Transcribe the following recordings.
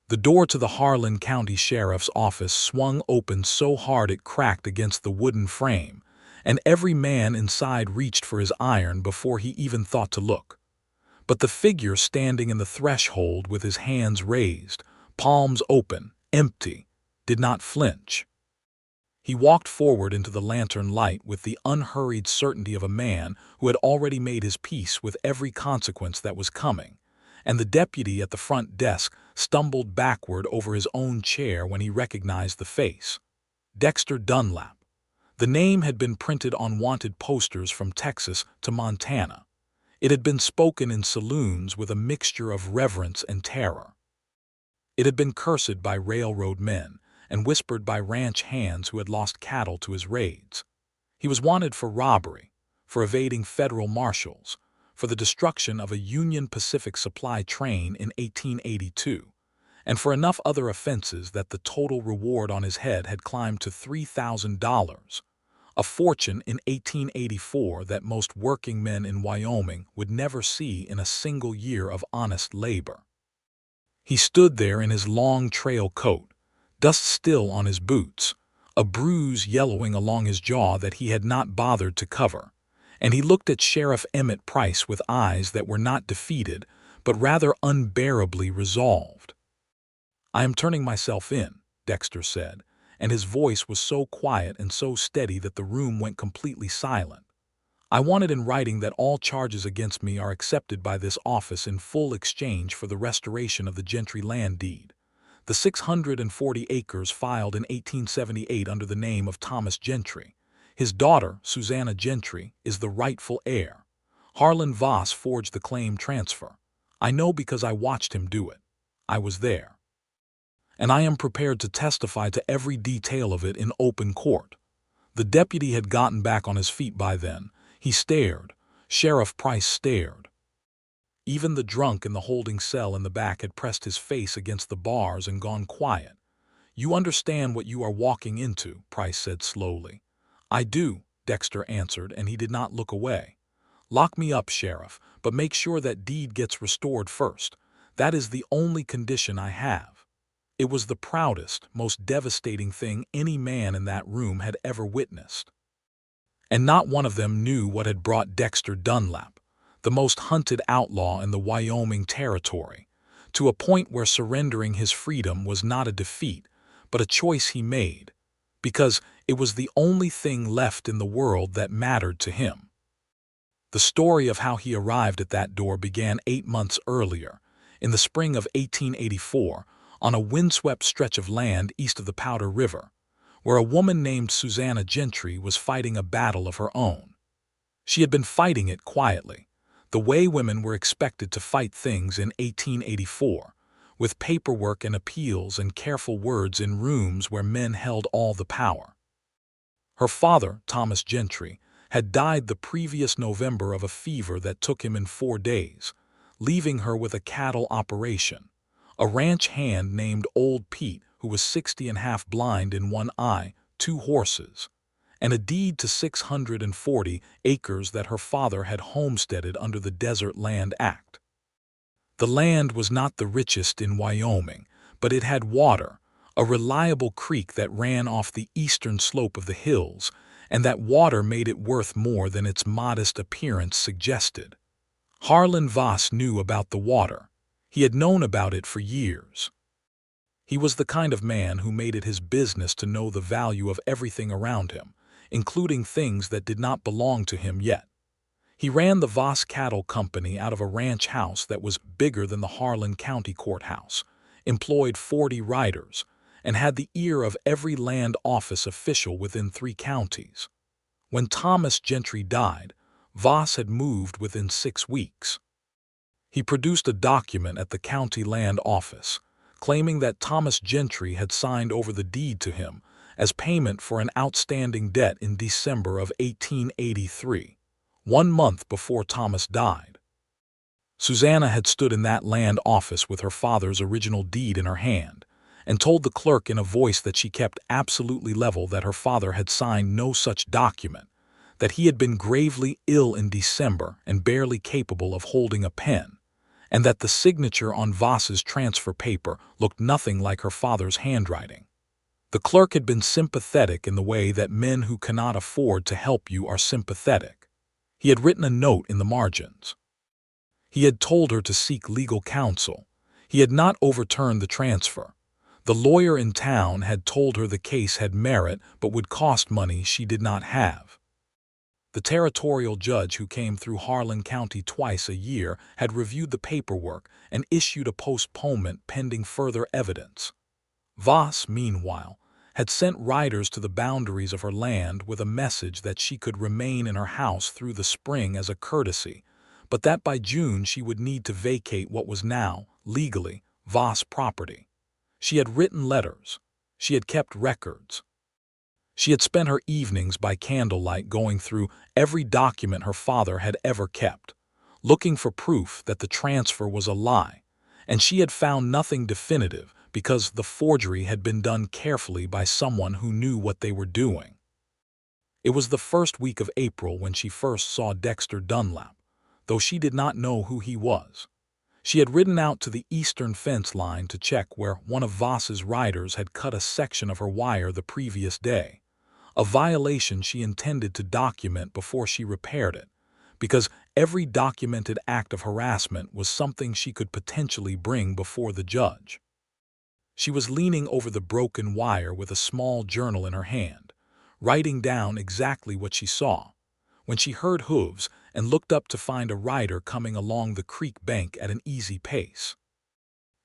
The door to the Harlan County Sheriff's office swung open so hard it cracked against the wooden frame, and every man inside reached for his iron before he even thought to look. But the figure standing in the threshold with his hands raised, palms open, empty, did not flinch. He walked forward into the lantern light with the unhurried certainty of a man who had already made his peace with every consequence that was coming, and the deputy at the front desk stumbled backward over his own chair when he recognized the face. Dexter Dunlap. The name had been printed on wanted posters from Texas to Montana. It had been spoken in saloons with a mixture of reverence and terror. It had been cursed by railroad men and whispered by ranch hands who had lost cattle to his raids. He was wanted for robbery, for evading federal marshals, for the destruction of a Union Pacific supply train in 1882, and for enough other offenses that the total reward on his head had climbed to $3,000, a fortune in 1884 that most working men in Wyoming would never see in a single year of honest labor. He stood there in his long trail coat, dust still on his boots, a bruise yellowing along his jaw that he had not bothered to cover, and he looked at Sheriff Emmett Price with eyes that were not defeated, but rather unbearably resolved. "I am turning myself in," Dexter said, and his voice was so quiet and so steady that the room went completely silent. "I want it in writing that all charges against me are accepted by this office in full exchange for the restoration of the Gentry land deed. The 640 acres filed in 1878 under the name of Thomas Gentry. His daughter, Susanna Gentry, is the rightful heir. Harlan Voss forged the claim transfer. I know because I watched him do it. I was there. And I am prepared to testify to every detail of it in open court." The deputy had gotten back on his feet by then. He stared. Sheriff Price stared. Even the drunk in the holding cell in the back had pressed his face against the bars and gone quiet. "You understand what you are walking into," Price said slowly. "I do," Dexter answered, and he did not look away. "Lock me up, Sheriff, but make sure that deed gets restored first. That is the only condition I have." It was the proudest, most devastating thing any man in that room had ever witnessed. And not one of them knew what had brought Dexter Dunlap, the most hunted outlaw in the Wyoming territory, to a point where surrendering his freedom was not a defeat, but a choice he made, because it was the only thing left in the world that mattered to him. The story of how he arrived at that door began 8 months earlier, in the spring of 1884, on a windswept stretch of land east of the Powder River, where a woman named Susanna Gentry was fighting a battle of her own. She had been fighting it quietly, the way women were expected to fight things in 1884, with paperwork and appeals and careful words in rooms where men held all the power. Her father, Thomas Gentry, had died the previous November of a fever that took him in 4 days, leaving her with a cattle operation, a ranch hand named Old Pete who was 60 and half blind in one eye, 2 horses, and a deed to 640 acres that her father had homesteaded under the Desert Land Act. The land was not the richest in Wyoming, but it had water, a reliable creek that ran off the eastern slope of the hills, and that water made it worth more than its modest appearance suggested. Harlan Voss knew about the water. He had known about it for years. He was the kind of man who made it his business to know the value of everything around him, including things that did not belong to him yet. He ran the Voss Cattle Company out of a ranch house that was bigger than the Harlan County Courthouse, employed 40 riders, and had the ear of every land office official within 3 counties. When Thomas Gentry died, Voss had moved within 6 weeks. He produced a document at the county land office, claiming that Thomas Gentry had signed over the deed to him as payment for an outstanding debt in December of 1883, 1 month before Thomas died. Susanna had stood in that land office with her father's original deed in her hand, and told the clerk in a voice that she kept absolutely level that her father had signed no such document, that he had been gravely ill in December and barely capable of holding a pen, and that the signature on Voss's transfer paper looked nothing like her father's handwriting. The clerk had been sympathetic in the way that men who cannot afford to help you are sympathetic. He had written a note in the margins. He had told her to seek legal counsel. He had not overturned the transfer. The lawyer in town had told her the case had merit but would cost money she did not have. The territorial judge who came through Harlan County twice a year had reviewed the paperwork and issued a postponement pending further evidence. Voss, meanwhile, had sent riders to the boundaries of her land with a message that she could remain in her house through the spring as a courtesy, but that by June she would need to vacate what was now, legally, Voss property. She had written letters. She had kept records. She had spent her evenings by candlelight going through every document her father had ever kept, looking for proof that the transfer was a lie, and she had found nothing definitive because the forgery had been done carefully by someone who knew what they were doing. It was the first week of April when she first saw Dexter Dunlap, though she did not know who he was. She had ridden out to the eastern fence line to check where one of Voss's riders had cut a section of her wire the previous day, a violation she intended to document before she repaired it, because every documented act of harassment was something she could potentially bring before the judge. She was leaning over the broken wire with a small journal in her hand, writing down exactly what she saw, when she heard hooves and looked up to find a rider coming along the creek bank at an easy pace.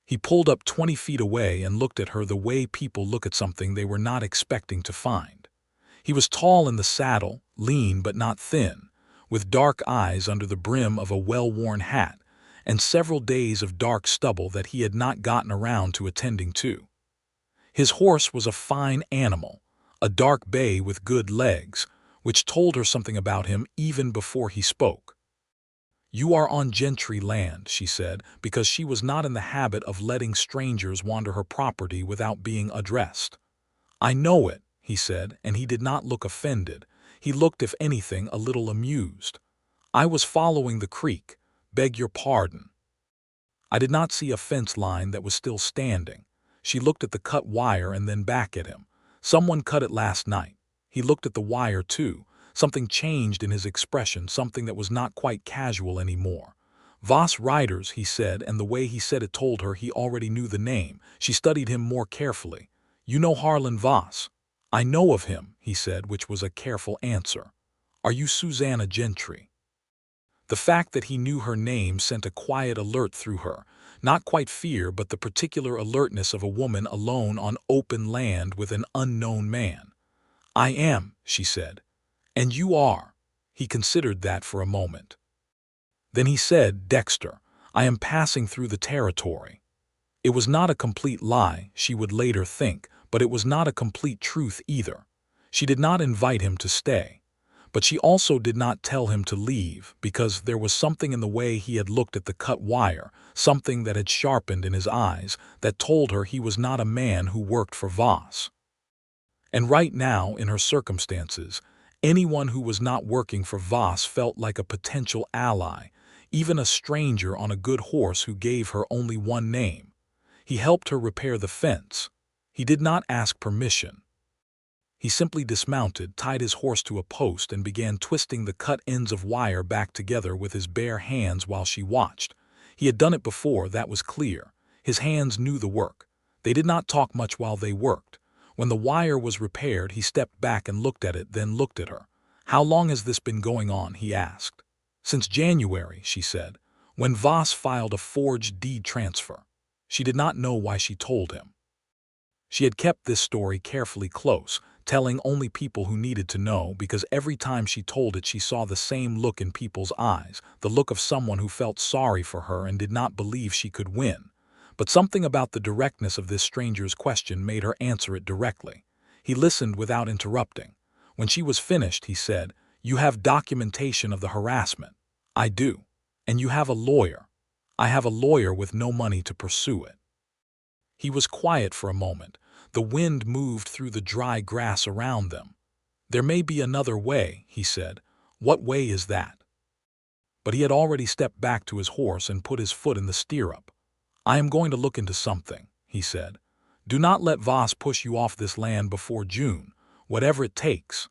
He pulled up 20 feet away and looked at her the way people look at something they were not expecting to find. He was tall in the saddle, lean but not thin, with dark eyes under the brim of a well-worn hat, and several days of dark stubble that he had not gotten around to attending to. His horse was a fine animal, a dark bay with good legs, which told her something about him even before he spoke. "You are on Gentry land," she said, because she was not in the habit of letting strangers wander her property without being addressed. "I know it," he said, and he did not look offended. He looked, if anything, a little amused. "I was following the creek. Beg your pardon." I did not see a fence line that was still standing. She looked at the cut wire and then back at him. "Someone cut it last night." He looked at the wire too. Something changed in his expression, something that was not quite casual anymore. "Voss Riders," he said, and the way he said it told her he already knew the name. She studied him more carefully. "You know Harlan Voss?" "I know of him," he said, which was a careful answer. "Are you Susanna Gentry?" The fact that he knew her name sent a quiet alert through her, not quite fear but the particular alertness of a woman alone on open land with an unknown man. "I am," she said. "And you are." He considered that for a moment. Then he said, "Dexter, I am passing through the territory." It was not a complete lie, she would later think, but it was not a complete truth either. She did not invite him to stay. But she also did not tell him to leave, because there was something in the way he had looked at the cut wire, something that had sharpened in his eyes, that told her he was not a man who worked for Voss. And right now, in her circumstances, anyone who was not working for Voss felt like a potential ally, even a stranger on a good horse who gave her only one name. He helped her repair the fence. He did not ask permission. He simply dismounted, tied his horse to a post, and began twisting the cut ends of wire back together with his bare hands while she watched. He had done it before, that was clear. His hands knew the work. They did not talk much while they worked. When the wire was repaired, he stepped back and looked at it, then looked at her. "How long has this been going on?" he asked. "Since January," she said, "when Voss filed a forged deed transfer." She did not know why she told him. She had kept this story carefully close, telling only people who needed to know, because every time she told it she saw the same look in people's eyes, the look of someone who felt sorry for her and did not believe she could win. But something about the directness of this stranger's question made her answer it directly. He listened without interrupting. When she was finished, he said, "You have documentation of the harassment." "I do." "And you have a lawyer." "I have a lawyer with no money to pursue it." He was quiet for a moment. The wind moved through the dry grass around them. "There may be another way," he said. "What way is that?" but he had already stepped back to his horse and put his foot in the stirrup. "I am going to look into something," he said. "Do not let Voss push you off this land before June, whatever it takes."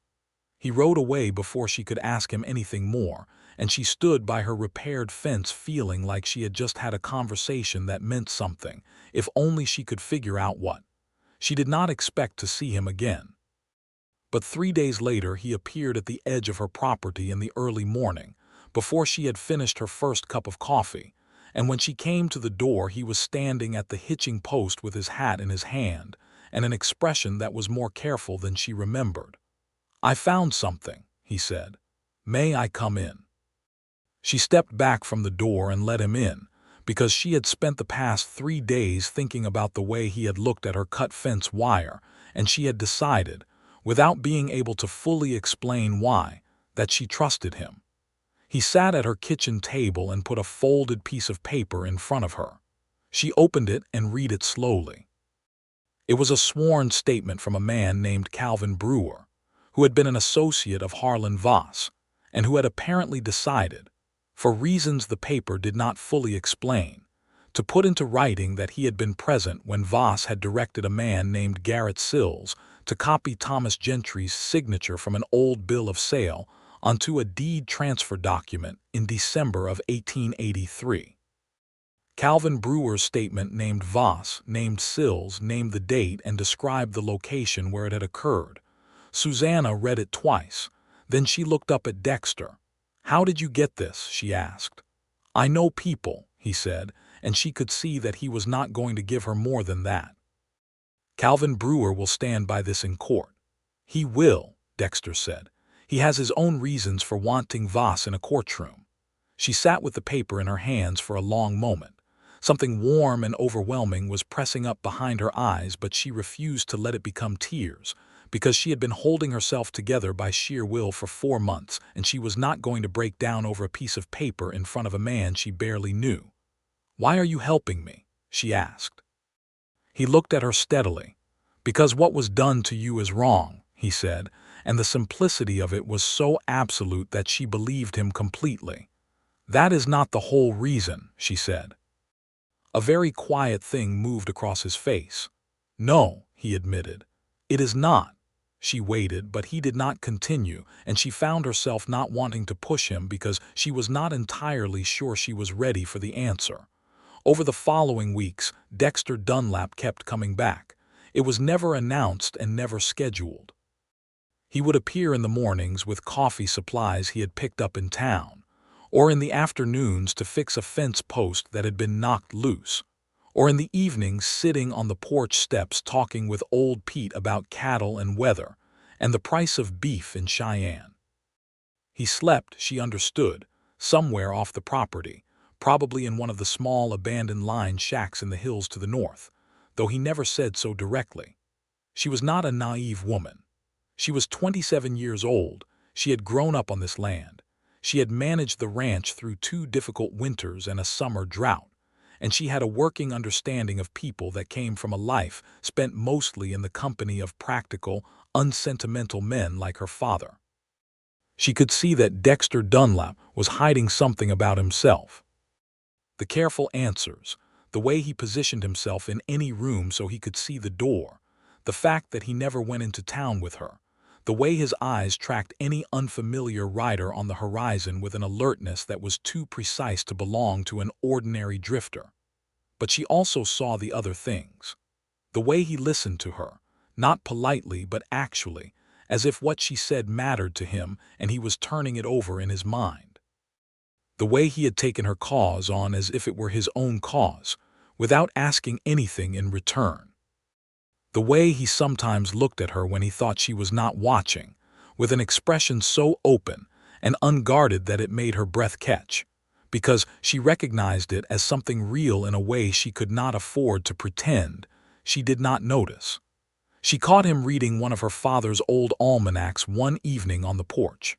He rode away before she could ask him anything more, and she stood by her repaired fence feeling like she had just had a conversation that meant something, if only she could figure out what. She did not expect to see him again. But 3 days later he appeared at the edge of her property in the early morning, before she had finished her first cup of coffee, and when she came to the door he was standing at the hitching post with his hat in his hand, and an expression that was more careful than she remembered. "I found something," he said. "May I come in?" She stepped back from the door and let him in, because she had spent the past 3 days thinking about the way he had looked at her cut fence wire, and she had decided, without being able to fully explain why, that she trusted him. He sat at her kitchen table and put a folded piece of paper in front of her. She opened it and read it slowly. It was a sworn statement from a man named Calvin Brewer, who had been an associate of Harlan Voss, and who had apparently decided, for reasons the paper did not fully explain, to put into writing that he had been present when Voss had directed a man named Garrett Sills to copy Thomas Gentry's signature from an old bill of sale onto a deed transfer document in December of 1883. Calvin Brewer's statement named Voss, named Sills, named the date, and described the location where it had occurred. Susanna read it twice. Then she looked up at Dexter. "How did you get this?" she asked. "I know people," he said, and she could see that he was not going to give her more than that. "Calvin Brewer will stand by this in court." "He will," Dexter said. "He has his own reasons for wanting Voss in a courtroom." She sat with the paper in her hands for a long moment. Something warm and overwhelming was pressing up behind her eyes, but she refused to let it become tears, because she had been holding herself together by sheer will for 4 months, and she was not going to break down over a piece of paper in front of a man she barely knew. "Why are you helping me?" she asked. He looked at her steadily. "Because what was done to you is wrong," he said, and the simplicity of it was so absolute that she believed him completely. "That is not the whole reason," she said. A very quiet thing moved across his face. "No," he admitted. "It is not." She waited, but he did not continue, and she found herself not wanting to push him because she was not entirely sure she was ready for the answer. Over the following weeks, Dexter Dunlap kept coming back. It was never announced and never scheduled. He would appear in the mornings with coffee supplies he had picked up in town, or in the afternoons to fix a fence post that had been knocked loose, or in the evenings sitting on the porch steps talking with old Pete about cattle and weather, and the price of beef in Cheyenne. He slept, she understood, somewhere off the property, probably in one of the small abandoned line shacks in the hills to the north, though he never said so directly. She was not a naive woman. She was 27 years old. She had grown up on this land. She had managed the ranch through 2 difficult winters and a summer drought, and she had a working understanding of people that came from a life spent mostly in the company of practical, unsentimental men like her father. She could see that Dexter Dunlap was hiding something about himself. The careful answers, the way he positioned himself in any room so he could see the door, the fact that he never went into town with her, the way his eyes tracked any unfamiliar rider on the horizon with an alertness that was too precise to belong to an ordinary drifter. But she also saw the other things. The way he listened to her, not politely but actually, as if what she said mattered to him and he was turning it over in his mind. The way he had taken her cause on as if it were his own cause, without asking anything in return. The way he sometimes looked at her when he thought she was not watching, with an expression so open and unguarded that it made her breath catch, because she recognized it as something real in a way she could not afford to pretend she did not notice. She caught him reading one of her father's old almanacs one evening on the porch.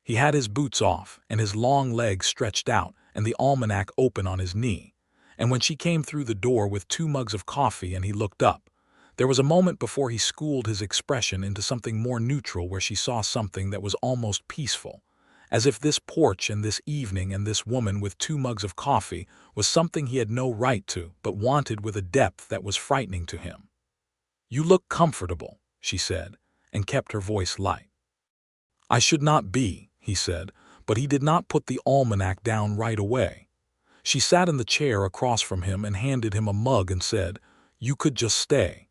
He had his boots off and his long legs stretched out and the almanac open on his knee, and when she came through the door with 2 mugs of coffee and he looked up, there was a moment before he schooled his expression into something more neutral where she saw something that was almost peaceful, as if this porch and this evening and this woman with 2 mugs of coffee was something he had no right to, but wanted with a depth that was frightening to him. "You look comfortable," she said, and kept her voice light. "I should not be," he said, but he did not put the almanac down right away. She sat in the chair across from him and handed him a mug and said, "You could just stay.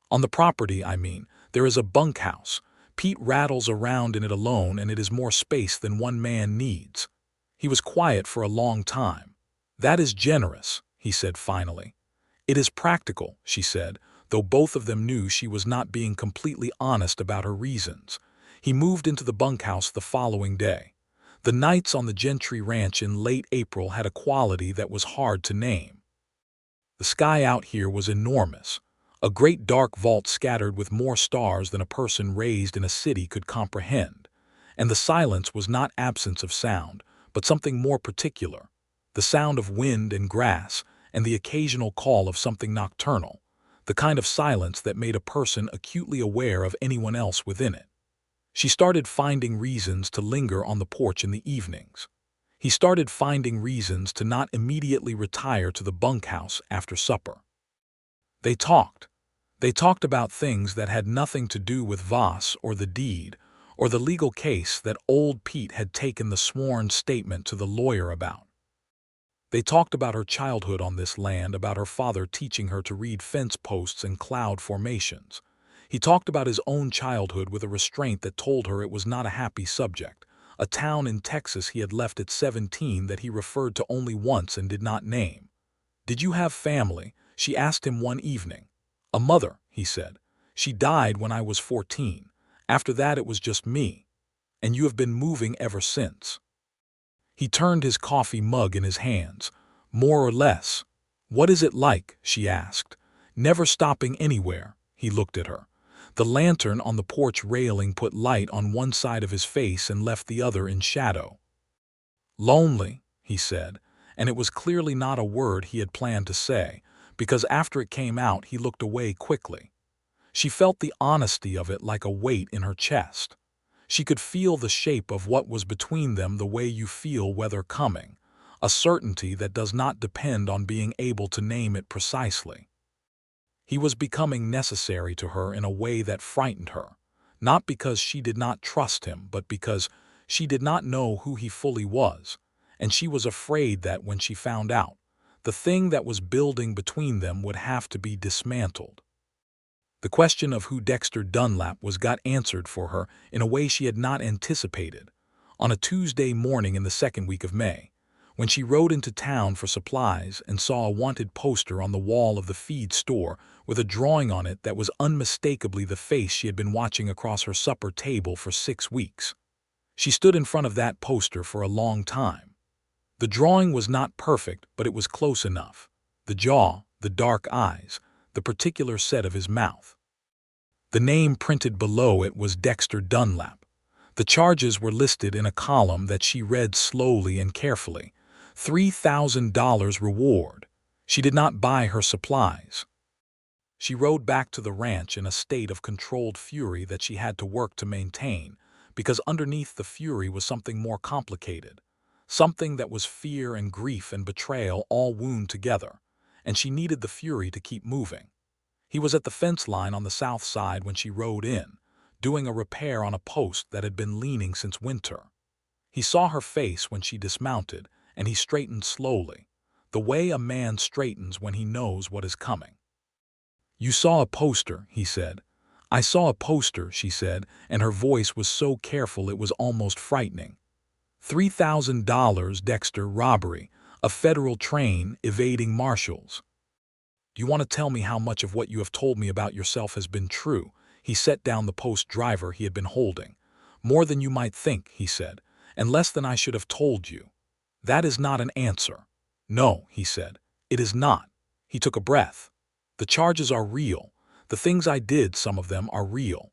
On the property, I mean, there is a bunkhouse. Pete rattles around in it alone, and it is more space than one man needs." He was quiet for a long time. "That is generous," he said finally. "It is practical," she said, though both of them knew she was not being completely honest about her reasons. He moved into the bunkhouse the following day. The nights on the Gentry ranch in late April had a quality that was hard to name. The sky out here was enormous, a great dark vault scattered with more stars than a person raised in a city could comprehend. And the silence was not absence of sound, but something more particular, the sound of wind and grass, and the occasional call of something nocturnal, the kind of silence that made a person acutely aware of anyone else within it. She started finding reasons to linger on the porch in the evenings. He started finding reasons to not immediately retire to the bunkhouse after supper. They talked. They talked about things that had nothing to do with Voss or the deed, or the legal case that old Pete had taken the sworn statement to the lawyer about. They talked about her childhood on this land, about her father teaching her to read fence posts and cloud formations. He talked about his own childhood with a restraint that told her it was not a happy subject, a town in Texas he had left at 17 that he referred to only once and did not name. "Did you have family?" she asked him one evening. "A mother," he said. "She died when I was 14. After that it was just me. And you have been moving ever since." He turned his coffee mug in his hands. "More or less." "What is it like?" she asked. "Never stopping anywhere." He looked at her. The lantern on the porch railing put light on one side of his face and left the other in shadow. "Lonely," he said, and it was clearly not a word he had planned to say, because after it came out he looked away quickly. She felt the honesty of it like a weight in her chest. She could feel the shape of what was between them the way you feel weather coming, a certainty that does not depend on being able to name it precisely. He was becoming necessary to her in a way that frightened her, not because she did not trust him, but because she did not know who he fully was, and she was afraid that when she found out, the thing that was building between them would have to be dismantled. The question of who Dexter Dunlap was got answered for her in a way she had not anticipated, on a Tuesday morning in the second week of May, when she rode into town for supplies and saw a wanted poster on the wall of the feed store with a drawing on it that was unmistakably the face she had been watching across her supper table for 6 weeks. She stood in front of that poster for a long time. The drawing was not perfect, but it was close enough. The jaw, the dark eyes, the particular set of his mouth. The name printed below it was Dexter Dunlap. The charges were listed in a column that she read slowly and carefully. $3,000 reward. She did not buy her supplies. She rode back to the ranch in a state of controlled fury that she had to work to maintain, because underneath the fury was something more complicated, something that was fear and grief and betrayal all wound together, and she needed the fury to keep moving. He was at the fence line on the south side when she rode in, doing a repair on a post that had been leaning since winter. He saw her face when she dismounted, and he straightened slowly, the way a man straightens when he knows what is coming. "You saw a poster," he said. "I saw a poster," she said, and her voice was so careful it was almost frightening. $3,000, Dexter, robbery, a federal train, evading marshals. "Do you want to tell me how much of what you have told me about yourself has been true?" He set down the post driver he had been holding. "More than you might think," he said, "and less than I should have told you." "That is not an answer." "No," he said, "it is not." He took a breath. "The charges are real. The things I did, some of them, are real.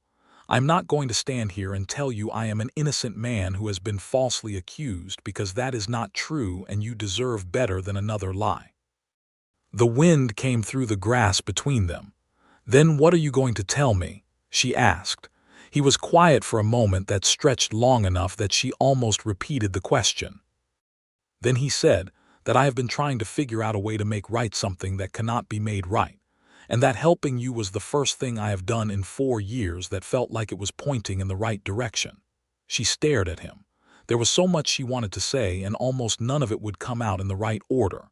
I'm not going to stand here and tell you I am an innocent man who has been falsely accused, because that is not true and you deserve better than another lie." The wind came through the grass between them. "Then what are you going to tell me?" she asked. He was quiet for a moment that stretched long enough that she almost repeated the question. Then he said that I have been trying to figure out a way to make right something that cannot be made right, and that helping you was the first thing I have done in 4 years that felt like it was pointing in the right direction. She stared at him. There was so much she wanted to say, and almost none of it would come out in the right order.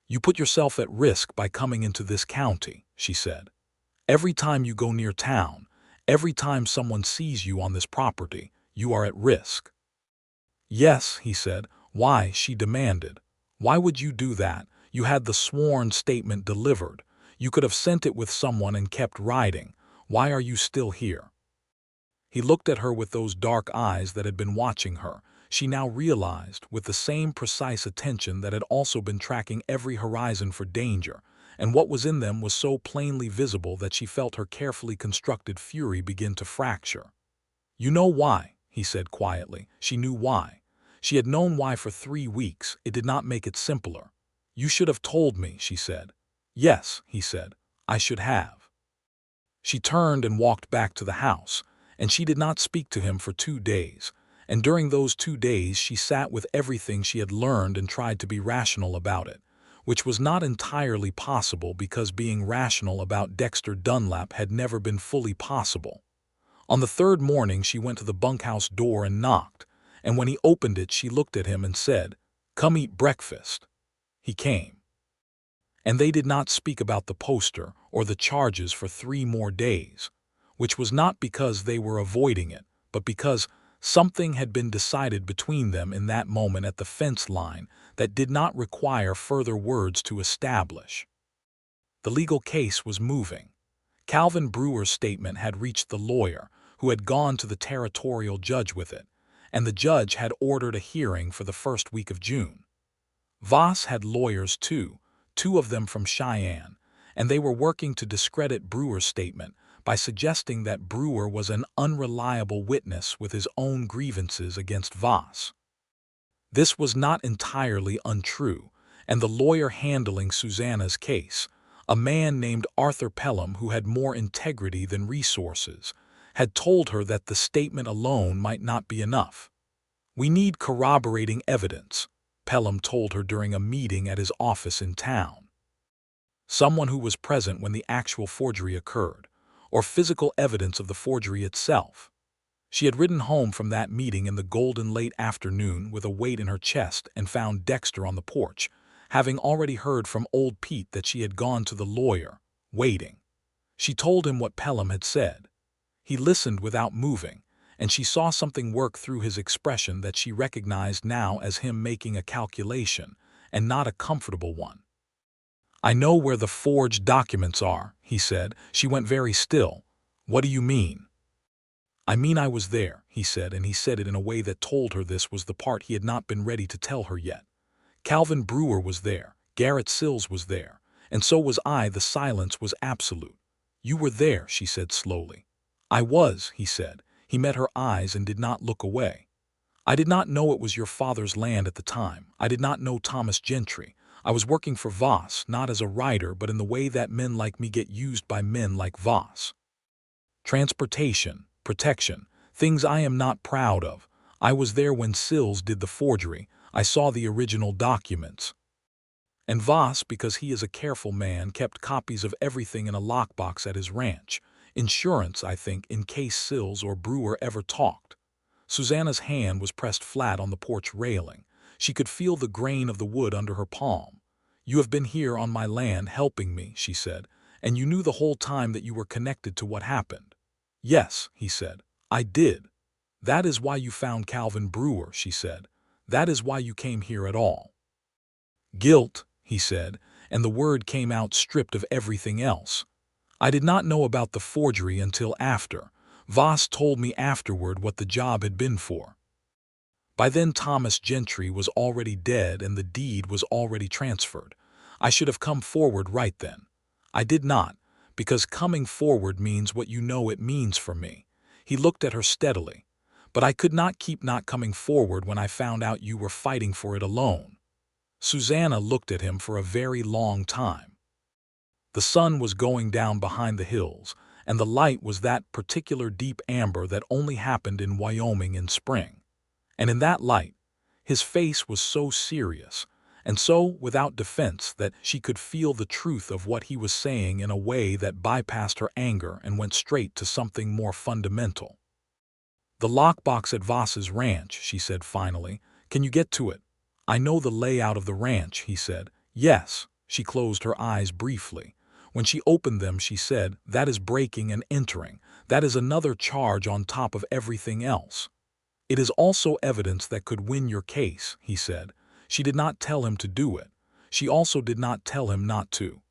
You put yourself at risk by coming into this county, she said. Every time you go near town, every time someone sees you on this property, you are at risk. Yes, he said. Why, she demanded. Why would you do that? You had the sworn statement delivered. You could have sent it with someone and kept riding. Why are you still here? He looked at her with those dark eyes that had been watching her. She now realized, with the same precise attention that had also been tracking every horizon for danger, and what was in them was so plainly visible that she felt her carefully constructed fury begin to fracture. You know why, he said quietly. She knew why. She had known why for 3 weeks. It did not make it simpler. You should have told me, she said. Yes, he said. I should have. She turned and walked back to the house, and she did not speak to him for 2 days. And during those 2 days she sat with everything she had learned and tried to be rational about it, which was not entirely possible because being rational about Dexter Dunlap had never been fully possible. On the 3rd morning she went to the bunkhouse door and knocked, and when he opened it she looked at him and said, "Come eat breakfast." He came. And they did not speak about the poster or the charges for 3 more days, which was not because they were avoiding it, but because something had been decided between them in that moment at the fence line that did not require further words to establish. The legal case was moving. Calvin Brewer's statement had reached the lawyer, who had gone to the territorial judge with it, and the judge had ordered a hearing for the 1st week of June. Voss had lawyers too, 2 of them from Cheyenne, and they were working to discredit Brewer's statement by suggesting that Brewer was an unreliable witness with his own grievances against Voss. This was not entirely untrue, and the lawyer handling Susanna's case, a man named Arthur Pelham who had more integrity than resources, had told her that the statement alone might not be enough. We need corroborating evidence, Pelham told her during a meeting at his office in town. Someone who was present when the actual forgery occurred, or physical evidence of the forgery itself. She had ridden home from that meeting in the golden late afternoon with a weight in her chest and found Dexter on the porch, having already heard from old Pete that she had gone to the lawyer, waiting. She told him what Pelham had said. He listened without moving, and she saw something work through his expression that she recognized now as him making a calculation, and not a comfortable one. "I know where the forged documents are," he said. She went very still. "What do you mean?" "I mean I was there," he said, and he said it in a way that told her this was the part he had not been ready to tell her yet. Calvin Brewer was there, Garrett Sills was there, and so was I. The silence was absolute. "You were there," she said slowly. "I was," he said. He met her eyes and did not look away. "I did not know it was your father's land at the time. I did not know Thomas Gentry. I was working for Voss, not as a writer, but in the way that men like me get used by men like Voss. Transportation, protection, things I am not proud of. I was there when Sills did the forgery. I saw the original documents. And Voss, because he is a careful man, kept copies of everything in a lockbox at his ranch. Insurance, I think, in case Sills or Brewer ever talked." Susanna's hand was pressed flat on the porch railing. She could feel the grain of the wood under her palm. "You have been here on my land helping me," she said, "and you knew the whole time that you were connected to what happened." "Yes," he said, "I did." "That is why you found Calvin Brewer," she said. "That is why you came here at all." "Guilt," he said, and the word came out stripped of everything else. "I did not know about the forgery until after. Voss told me afterward what the job had been for. By then Thomas Gentry was already dead and the deed was already transferred. I should have come forward right then. I did not, because coming forward means what you know it means for me." He looked at her steadily. "But I could not keep not coming forward when I found out you were fighting for it alone." Susanna looked at him for a very long time. The sun was going down behind the hills, and the light was that particular deep amber that only happened in Wyoming in spring. And in that light, his face was so serious, and so without defense that she could feel the truth of what he was saying in a way that bypassed her anger and went straight to something more fundamental. "The lockbox at Voss's ranch," she said finally. "Can you get to it?" "I know the layout of the ranch," he said. "Yes." She closed her eyes briefly. When she opened them, she said, "That is breaking and entering. That is another charge on top of everything else." "It is also evidence that could win your case," he said. She did not tell him to do it. She also did not tell him not to.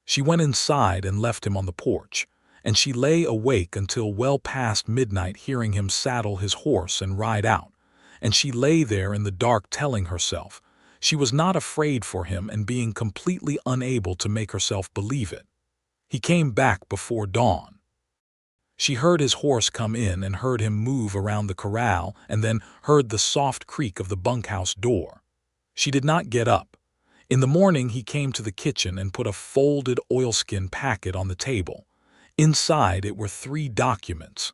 She went inside and left him on the porch, and she lay awake until well past midnight hearing him saddle his horse and ride out, and she lay there in the dark telling herself she was not afraid for him and being completely unable to make herself believe it. He came back before dawn. She heard his horse come in and heard him move around the corral and then heard the soft creak of the bunkhouse door. She did not get up. In the morning he came to the kitchen and put a folded oilskin packet on the table. Inside it were 3 documents.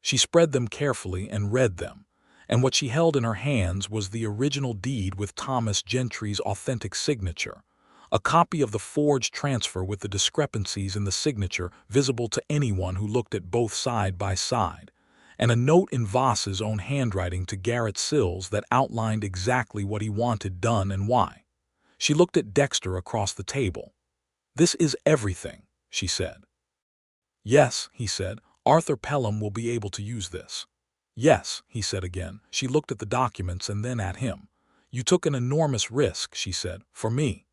She spread them carefully and read them, and what she held in her hands was the original deed with Thomas Gentry's authentic signature, a copy of the forged transfer with the discrepancies in the signature visible to anyone who looked at both side by side, and a note in Voss's own handwriting to Garrett Sills that outlined exactly what he wanted done and why. She looked at Dexter across the table. "This is everything," she said. "Yes," he said, "Arthur Pelham will be able to use this." "Yes," he said again. She looked at the documents and then at him. "You took an enormous risk," she said, "for me."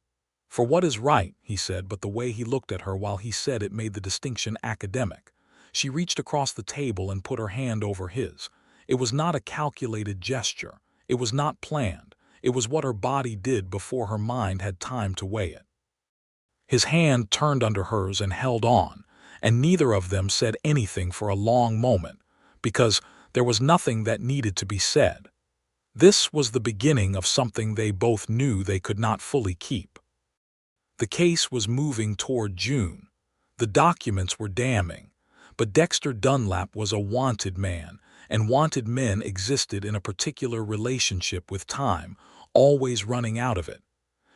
"For what is right," he said, but the way he looked at her while he said it made the distinction academic. She reached across the table and put her hand over his. It was not a calculated gesture. It was not planned. It was what her body did before her mind had time to weigh it. His hand turned under hers and held on, and neither of them said anything for a long moment, because there was nothing that needed to be said. This was the beginning of something they both knew they could not fully keep. The case was moving toward June. The documents were damning, but Dexter Dunlap was a wanted man, and wanted men existed in a particular relationship with time, always running out of it.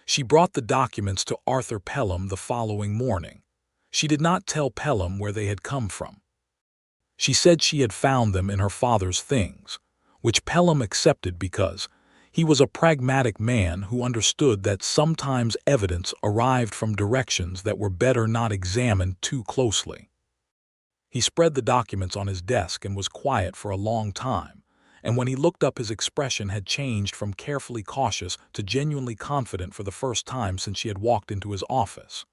She brought the documents to Arthur Pelham the following morning. She did not tell Pelham where they had come from. She said she had found them in her father's things, which Pelham accepted because he was a pragmatic man who understood that sometimes evidence arrived from directions that were better not examined too closely. He spread the documents on his desk and was quiet for a long time, and when he looked up his expression had changed from carefully cautious to genuinely confident for the first time since she had walked into his office.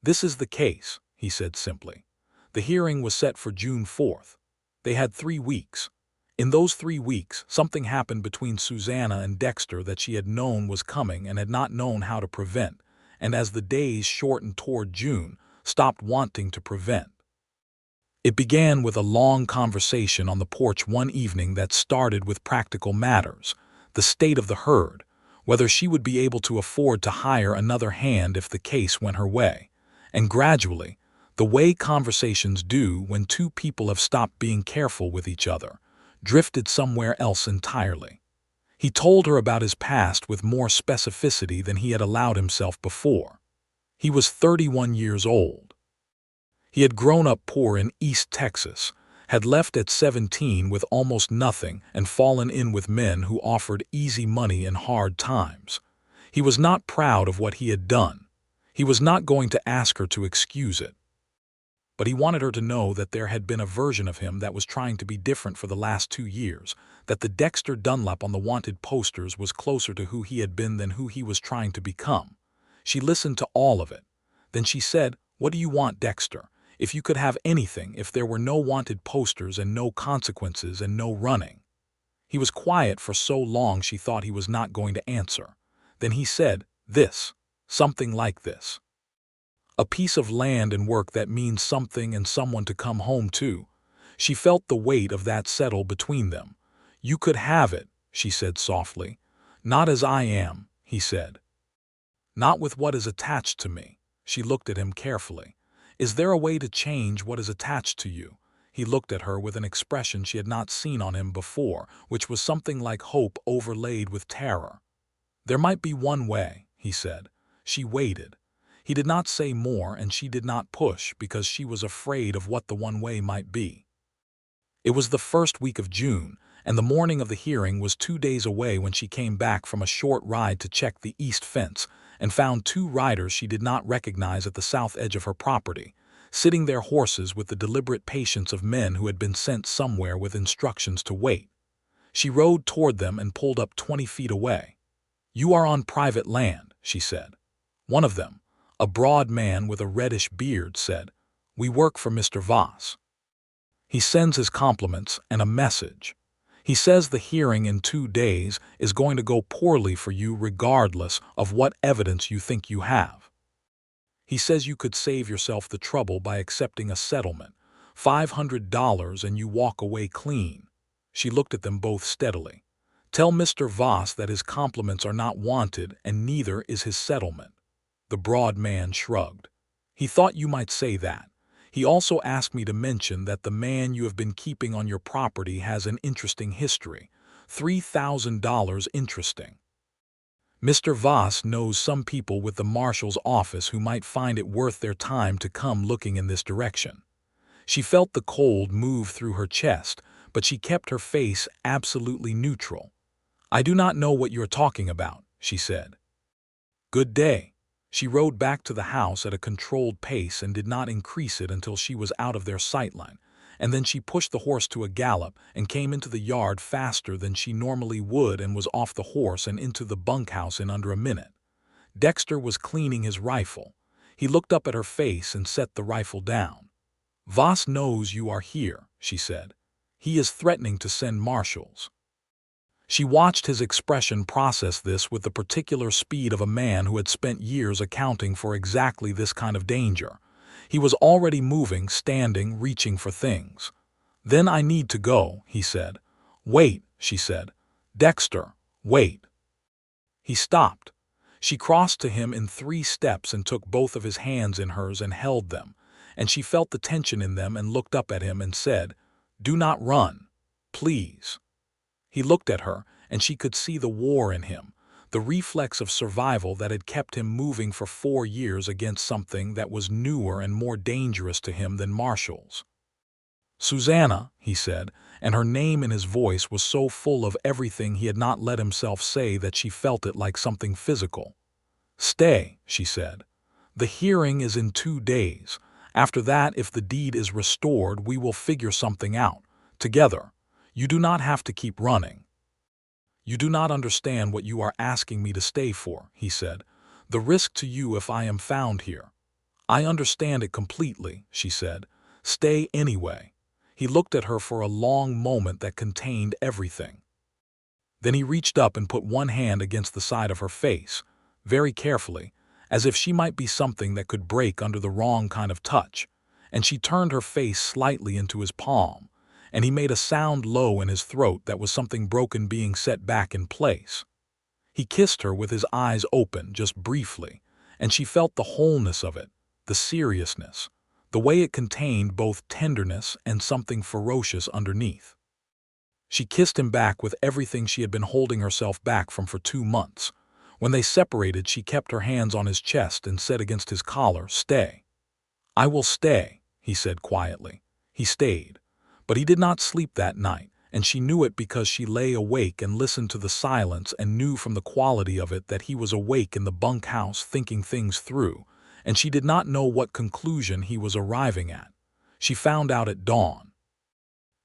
"This is the case," he said simply. The hearing was set for June 4th. They had 3 weeks. In those 3 weeks, something happened between Susanna and Dexter that she had known was coming and had not known how to prevent, and as the days shortened toward June, stopped wanting to prevent. It began with a long conversation on the porch one evening that started with practical matters, the state of the herd, whether she would be able to afford to hire another hand if the case went her way, and gradually, the way conversations do when 2 people have stopped being careful with each other, drifted somewhere else entirely. He told her about his past with more specificity than he had allowed himself before. He was 31 years old. He had grown up poor in East Texas, had left at 17 with almost nothing and fallen in with men who offered easy money in hard times. He was not proud of what he had done. He was not going to ask her to excuse it. But he wanted her to know that there had been a version of him that was trying to be different for the last 2 years, that the Dexter Dunlap on the wanted posters was closer to who he had been than who he was trying to become. She listened to all of it. Then she said, "What do you want, Dexter? If you could have anything, if there were no wanted posters and no consequences and no running." He was quiet for so long she thought he was not going to answer. Then he said, "This, something like this. A piece of land and work that means something and someone to come home to." She felt the weight of that settle between them. "You could have it," she said softly. "Not as I am," he said. "Not with what is attached to me." She looked at him carefully. Is there a way to change what is attached to you? He looked at her with an expression she had not seen on him before, which was something like hope overlaid with terror. There might be one way, he said. She waited. He did not say more, and she did not push because she was afraid of what the one way might be. It was the first week of June, and the morning of the hearing was 2 days away when she came back from a short ride to check the east fence and found 2 riders she did not recognize at the south edge of her property, sitting their horses with the deliberate patience of men who had been sent somewhere with instructions to wait. She rode toward them and pulled up 20 feet away. "You are on private land," she said. One of them, a broad man with a reddish beard, said, "We work for Mr. Voss. He sends his compliments and a message. He says the hearing in 2 days is going to go poorly for you regardless of what evidence you think you have. He says you could save yourself the trouble by accepting a settlement, $500, and you walk away clean." She looked at them both steadily. "Tell Mr. Voss that his compliments are not wanted and neither is his settlement." The broad man shrugged. "He thought you might say that. He also asked me to mention that the man you have been keeping on your property has an interesting history. $3,000 interesting. Mr. Voss knows some people with the marshal's office who might find it worth their time to come looking in this direction." She felt the cold move through her chest, but she kept her face absolutely neutral. "I do not know what you are talking about," she said. "Good day." She rode back to the house at a controlled pace and did not increase it until she was out of their sightline, and then she pushed the horse to a gallop and came into the yard faster than she normally would and was off the horse and into the bunkhouse in under a minute. Dexter was cleaning his rifle. He looked up at her face and set the rifle down. "Voss knows you are here," she said. "He is threatening to send marshals." She watched his expression process this with the particular speed of a man who had spent years accounting for exactly this kind of danger. He was already moving, standing, reaching for things. "Then I need to go," he said. "Wait," she said. "Dexter, wait." He stopped. She crossed to him in 3 steps and took both of his hands in hers and held them, and she felt the tension in them and looked up at him and said, "Do not run, please." He looked at her, and she could see the war in him, the reflex of survival that had kept him moving for 4 years against something that was newer and more dangerous to him than marshals. "Susanna," he said, and her name in his voice was so full of everything he had not let himself say that she felt it like something physical. "Stay," she said. "The hearing is in 2 days. After that, if the deed is restored, we will figure something out, together. You do not have to keep running." "You do not understand what you are asking me to stay for," he said. "The risk to you if I am found here." "I understand it completely," she said. "Stay anyway." He looked at her for a long moment that contained everything. Then he reached up and put one hand against the side of her face, very carefully, as if she might be something that could break under the wrong kind of touch, and she turned her face slightly into his palm, and he made a sound low in his throat that was something broken being set back in place. He kissed her with his eyes open, just briefly, and she felt the wholeness of it, the seriousness, the way it contained both tenderness and something ferocious underneath. She kissed him back with everything she had been holding herself back from for 2 months. When they separated, she kept her hands on his chest and said against his collar, "Stay." "I will stay," he said quietly. He stayed. But he did not sleep that night, and she knew it because she lay awake and listened to the silence and knew from the quality of it that he was awake in the bunkhouse thinking things through, and she did not know what conclusion he was arriving at. She found out at dawn.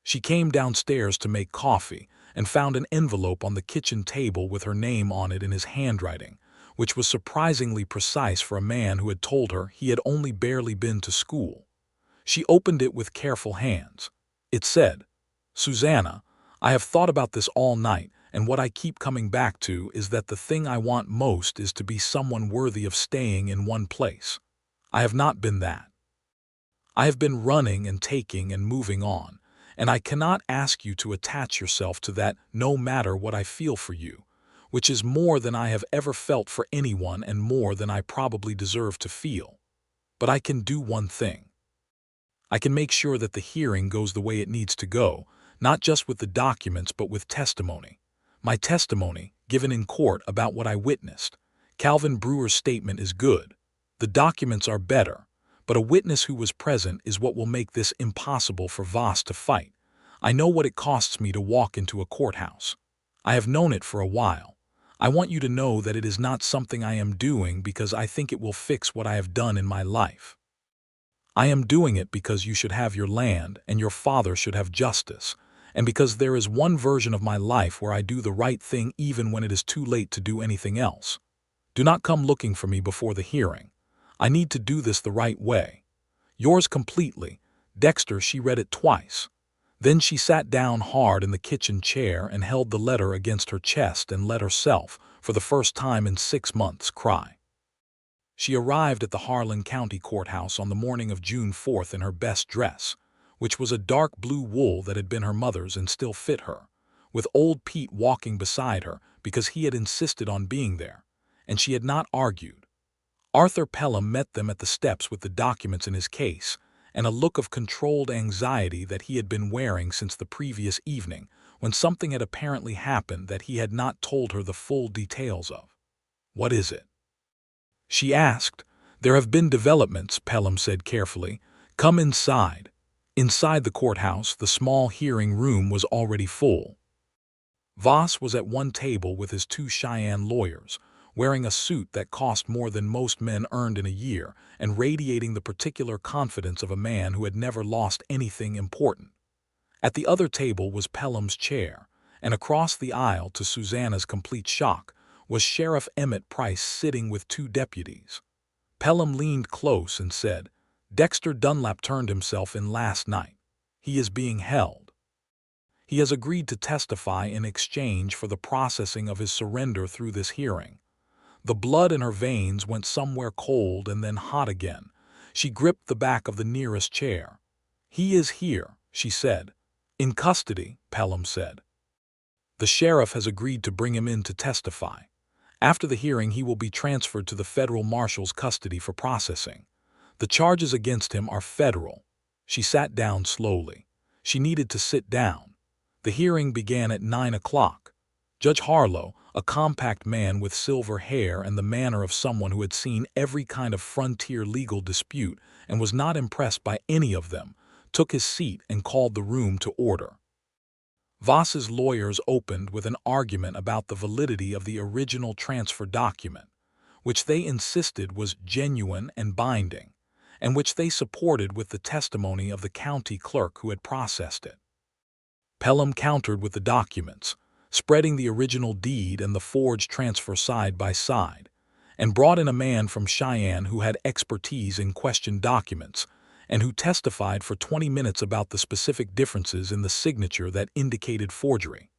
She came downstairs to make coffee and found an envelope on the kitchen table with her name on it in his handwriting, which was surprisingly precise for a man who had told her he had only barely been to school. She opened it with careful hands. It said, "Susanna, I have thought about this all night, and what I keep coming back to is that the thing I want most is to be someone worthy of staying in one place. I have not been that. I have been running and taking and moving on, and I cannot ask you to attach yourself to that no matter what I feel for you, which is more than I have ever felt for anyone and more than I probably deserve to feel. But I can do one thing. I can make sure that the hearing goes the way it needs to go, not just with the documents but with testimony. My testimony, given in court about what I witnessed. Calvin Brewer's statement is good. The documents are better, but a witness who was present is what will make this impossible for Voss to fight. I know what it costs me to walk into a courthouse. I have known it for a while. I want you to know that it is not something I am doing because I think it will fix what I have done in my life. I am doing it because you should have your land and your father should have justice, and because there is one version of my life where I do the right thing even when it is too late to do anything else. Do not come looking for me before the hearing. I need to do this the right way. Yours completely, Dexter. She read it twice. Then she sat down hard in the kitchen chair and held the letter against her chest and let herself, for the first time in 6 months, cry. She arrived at the Harlan County Courthouse on the morning of June 4th in her best dress, which was a dark blue wool that had been her mother's and still fit her, with old Pete walking beside her because he had insisted on being there, and she had not argued. Arthur Pelham met them at the steps with the documents in his case, and a look of controlled anxiety that he had been wearing since the previous evening, when something had apparently happened that he had not told her the full details of. "What is it?" she asked. "There have been developments," Pelham said carefully. "Come inside." Inside the courthouse, the small hearing room was already full. Voss was at one table with his 2 Cheyenne lawyers, wearing a suit that cost more than most men earned in a year and radiating the particular confidence of a man who had never lost anything important. At the other table was Pelham's chair, and across the aisle, to Susanna's complete shock, was Sheriff Emmett Price sitting with 2 deputies. Pelham leaned close and said, "Dexter Dunlap turned himself in last night. He is being held. He has agreed to testify in exchange for the processing of his surrender through this hearing." The blood in her veins went somewhere cold and then hot again. She gripped the back of the nearest chair. "He is here," she said. "In custody," Pelham said. "The sheriff has agreed to bring him in to testify. After the hearing, he will be transferred to the federal marshal's custody for processing. The charges against him are federal." She sat down slowly. She needed to sit down. The hearing began at 9 o'clock. Judge Harlow, a compact man with silver hair and the manner of someone who had seen every kind of frontier legal dispute and was not impressed by any of them, took his seat and called the room to order. Voss's lawyers opened with an argument about the validity of the original transfer document, which they insisted was genuine and binding, and which they supported with the testimony of the county clerk who had processed it. Pelham countered with the documents, spreading the original deed and the forged transfer side by side, and brought in a man from Cheyenne who had expertise in questioned documents and who testified for 20 minutes about the specific differences in the signature that indicated forgery.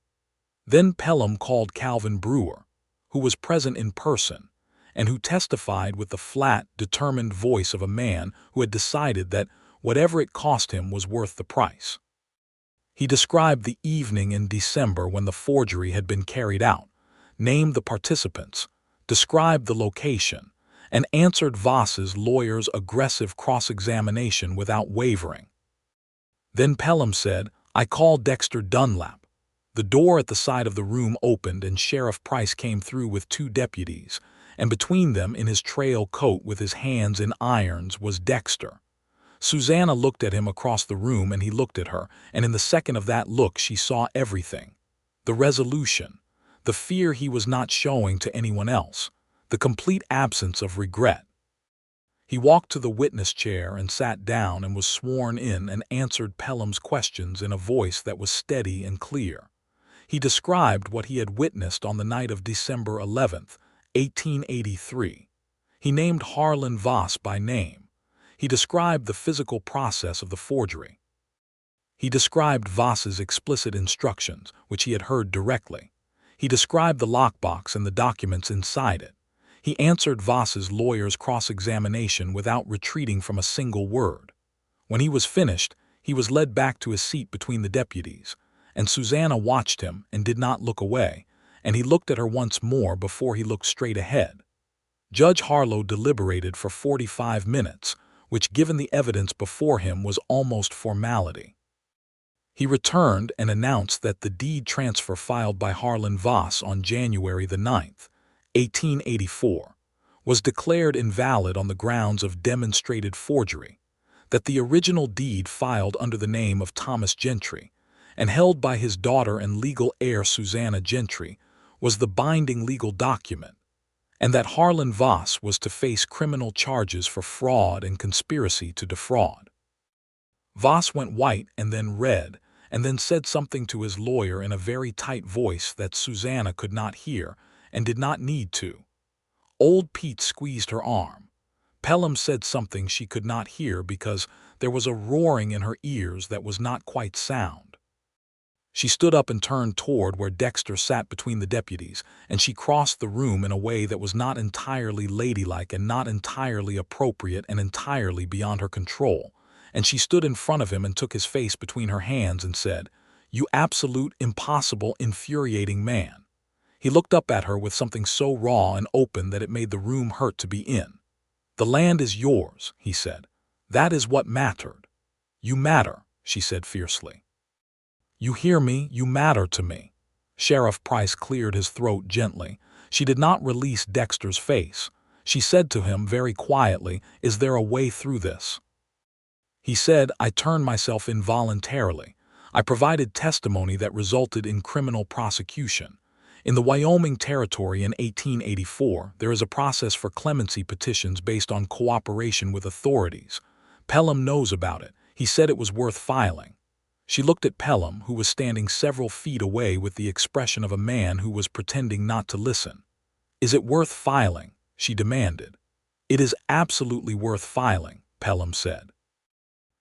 Then Pelham called Calvin Brewer, who was present in person, and who testified with the flat, determined voice of a man who had decided that whatever it cost him was worth the price. He described the evening in December when the forgery had been carried out, named the participants, described the location, and answered Voss's lawyer's aggressive cross-examination without wavering. Then Pelham said, "I called Dexter Dunlap." The door at the side of the room opened and Sheriff Price came through with 2 deputies, and between them, in his trail coat with his hands in irons, was Dexter. Susanna looked at him across the room and he looked at her, and in the second of that look she saw everything. The resolution, the fear he was not showing to anyone else, the complete absence of regret. He walked to the witness chair and sat down and was sworn in and answered Pelham's questions in a voice that was steady and clear. He described what he had witnessed on the night of December 11th, 1883. He named Harlan Voss by name. He described the physical process of the forgery. He described Voss's explicit instructions, which he had heard directly. He described the lockbox and the documents inside it. He answered Voss's lawyer's cross-examination without retreating from a single word. When he was finished, he was led back to his seat between the deputies, and Susanna watched him and did not look away, and he looked at her once more before he looked straight ahead. Judge Harlow deliberated for 45 minutes, which given the evidence before him was almost formality. He returned and announced that the deed transfer filed by Harlan Voss on January the 9th, 1884, was declared invalid on the grounds of demonstrated forgery, that the original deed filed under the name of Thomas Gentry and held by his daughter and legal heir Susanna Gentry was the binding legal document, and that Harlan Voss was to face criminal charges for fraud and conspiracy to defraud. Voss went white and then red, and then said something to his lawyer in a very tight voice that Susanna could not hear and did not need to. Old Pete squeezed her arm. Pelham said something she could not hear because there was a roaring in her ears that was not quite sound. She stood up and turned toward where Dexter sat between the deputies, and she crossed the room in a way that was not entirely ladylike and not entirely appropriate and entirely beyond her control, and she stood in front of him and took his face between her hands and said, "You absolute, impossible, infuriating man." He looked up at her with something so raw and open that it made the room hurt to be in. "The land is yours," he said. "That is what mattered." "You matter," she said fiercely. "You hear me? You matter to me." Sheriff Price cleared his throat gently. She did not release Dexter's face. She said to him very quietly, "Is there a way through this?" He said, "I turned myself in voluntarily. I provided testimony that resulted in criminal prosecution. In the Wyoming Territory in 1884, there is a process for clemency petitions based on cooperation with authorities. Pelham knows about it. He said it was worth filing." She looked at Pelham, who was standing several feet away with the expression of a man who was pretending not to listen. "Is it worth filing?" she demanded. "It is absolutely worth filing," Pelham said.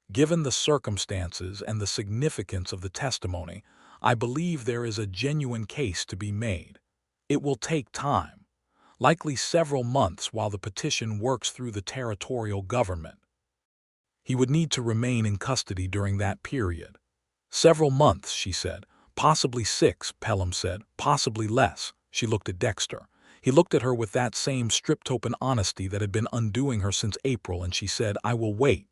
"Given the circumstances and the significance of the testimony, I believe there is a genuine case to be made. It will take time, likely several months while the petition works through the territorial government. He would need to remain in custody during that period." "Several months," she said. "Possibly 6, Pelham said. "Possibly less." She looked at Dexter. He looked at her with that same stripped-open honesty that had been undoing her since April, and she said, "I will wait."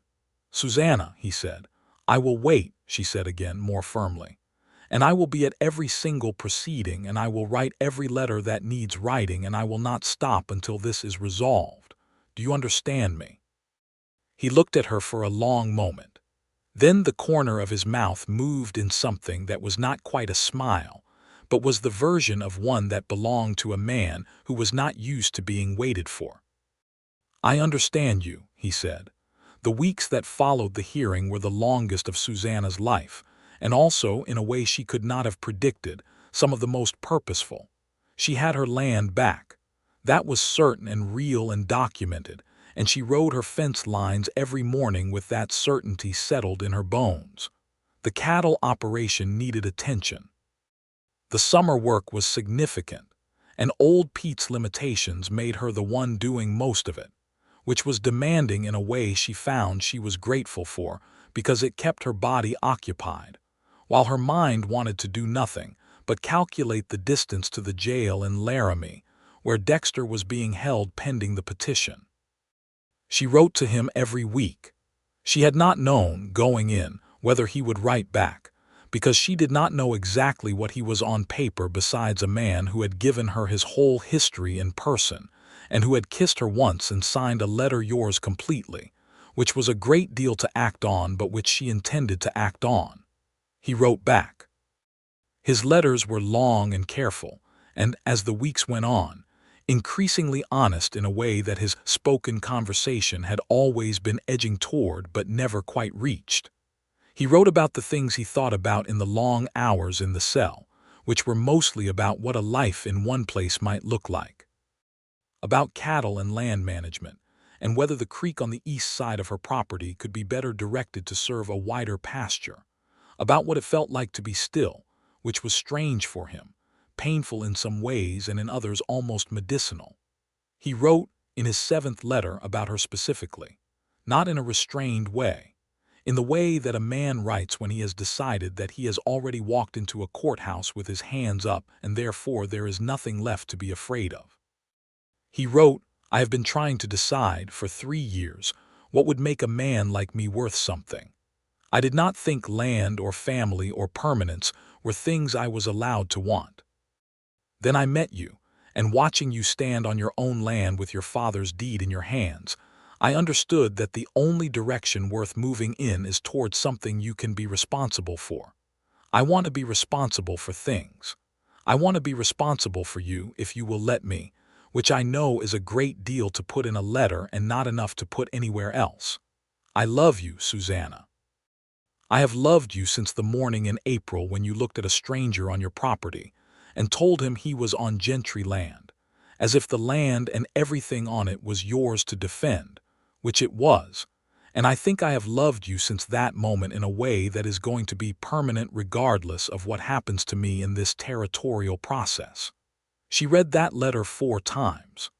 "Susanna," he said. "I will wait," she said again, more firmly. "And I will be at every single proceeding, and I will write every letter that needs writing, and I will not stop until this is resolved. Do you understand me?" He looked at her for a long moment. Then the corner of his mouth moved in something that was not quite a smile, but was the version of one that belonged to a man who was not used to being waited for. "I understand you," he said. The weeks that followed the hearing were the longest of Susanna's life, and also, in a way she could not have predicted, some of the most purposeful. She had her land back. That was certain and real and documented, and she rode her fence lines every morning with that certainty settled in her bones. The cattle operation needed attention. The summer work was significant, and old Pete's limitations made her the one doing most of it, which was demanding in a way she found she was grateful for because it kept her body occupied, while her mind wanted to do nothing but calculate the distance to the jail in Laramie, where Dexter was being held pending the petition. She wrote to him every week. She had not known, going in, whether he would write back, because she did not know exactly what he was on paper besides a man who had given her his whole history in person, and who had kissed her once and signed a letter yours completely, which was a great deal to act on but which she intended to act on. He wrote back. His letters were long and careful, and, as the weeks went on, increasingly honest in a way that his spoken conversation had always been edging toward but never quite reached. He wrote about the things he thought about in the long hours in the cell, which were mostly about what a life in one place might look like. About cattle and land management, and whether the creek on the east side of her property could be better directed to serve a wider pasture. About what it felt like to be still, which was strange for him, painful in some ways and in others almost medicinal. He wrote, in his 7th letter, about her specifically, not in a restrained way, in the way that a man writes when he has decided that he has already walked into a courthouse with his hands up and therefore there is nothing left to be afraid of. He wrote, "I have been trying to decide, for 3 years, What would make a man like me worth something? I did not think land or family or permanence were things I was allowed to want. Then I met you, and watching you stand on your own land with your father's deed in your hands, I understood that the only direction worth moving in is towards something you can be responsible for. I want to be responsible for things. I want to be responsible for you if you will let me, which I know is a great deal to put in a letter and not enough to put anywhere else. I love you, Susanna. I have loved you since the morning in April when you looked at a stranger on your property and told him he was on Gentry land, as if the land and everything on it was yours to defend, which it was, and I think I have loved you since that moment in a way that is going to be permanent regardless of what happens to me in this territorial process. She read that letter 4 times.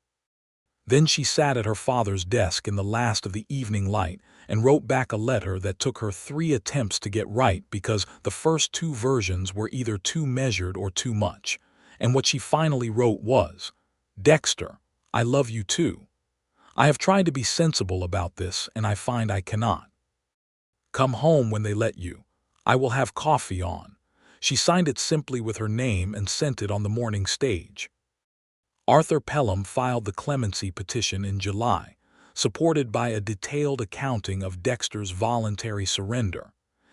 Then she sat at her father's desk in the last of the evening light and wrote back a letter that took her 3 attempts to get right because the first 2 versions were either too measured or too much, and what she finally wrote was, "Dexter, I love you too. I have tried to be sensible about this and I find I cannot. Come home when they let you. I will have coffee on." She signed it simply with her name and sent it on the morning stage. Arthur Pelham filed the clemency petition in July, supported by a detailed accounting of Dexter's voluntary surrender,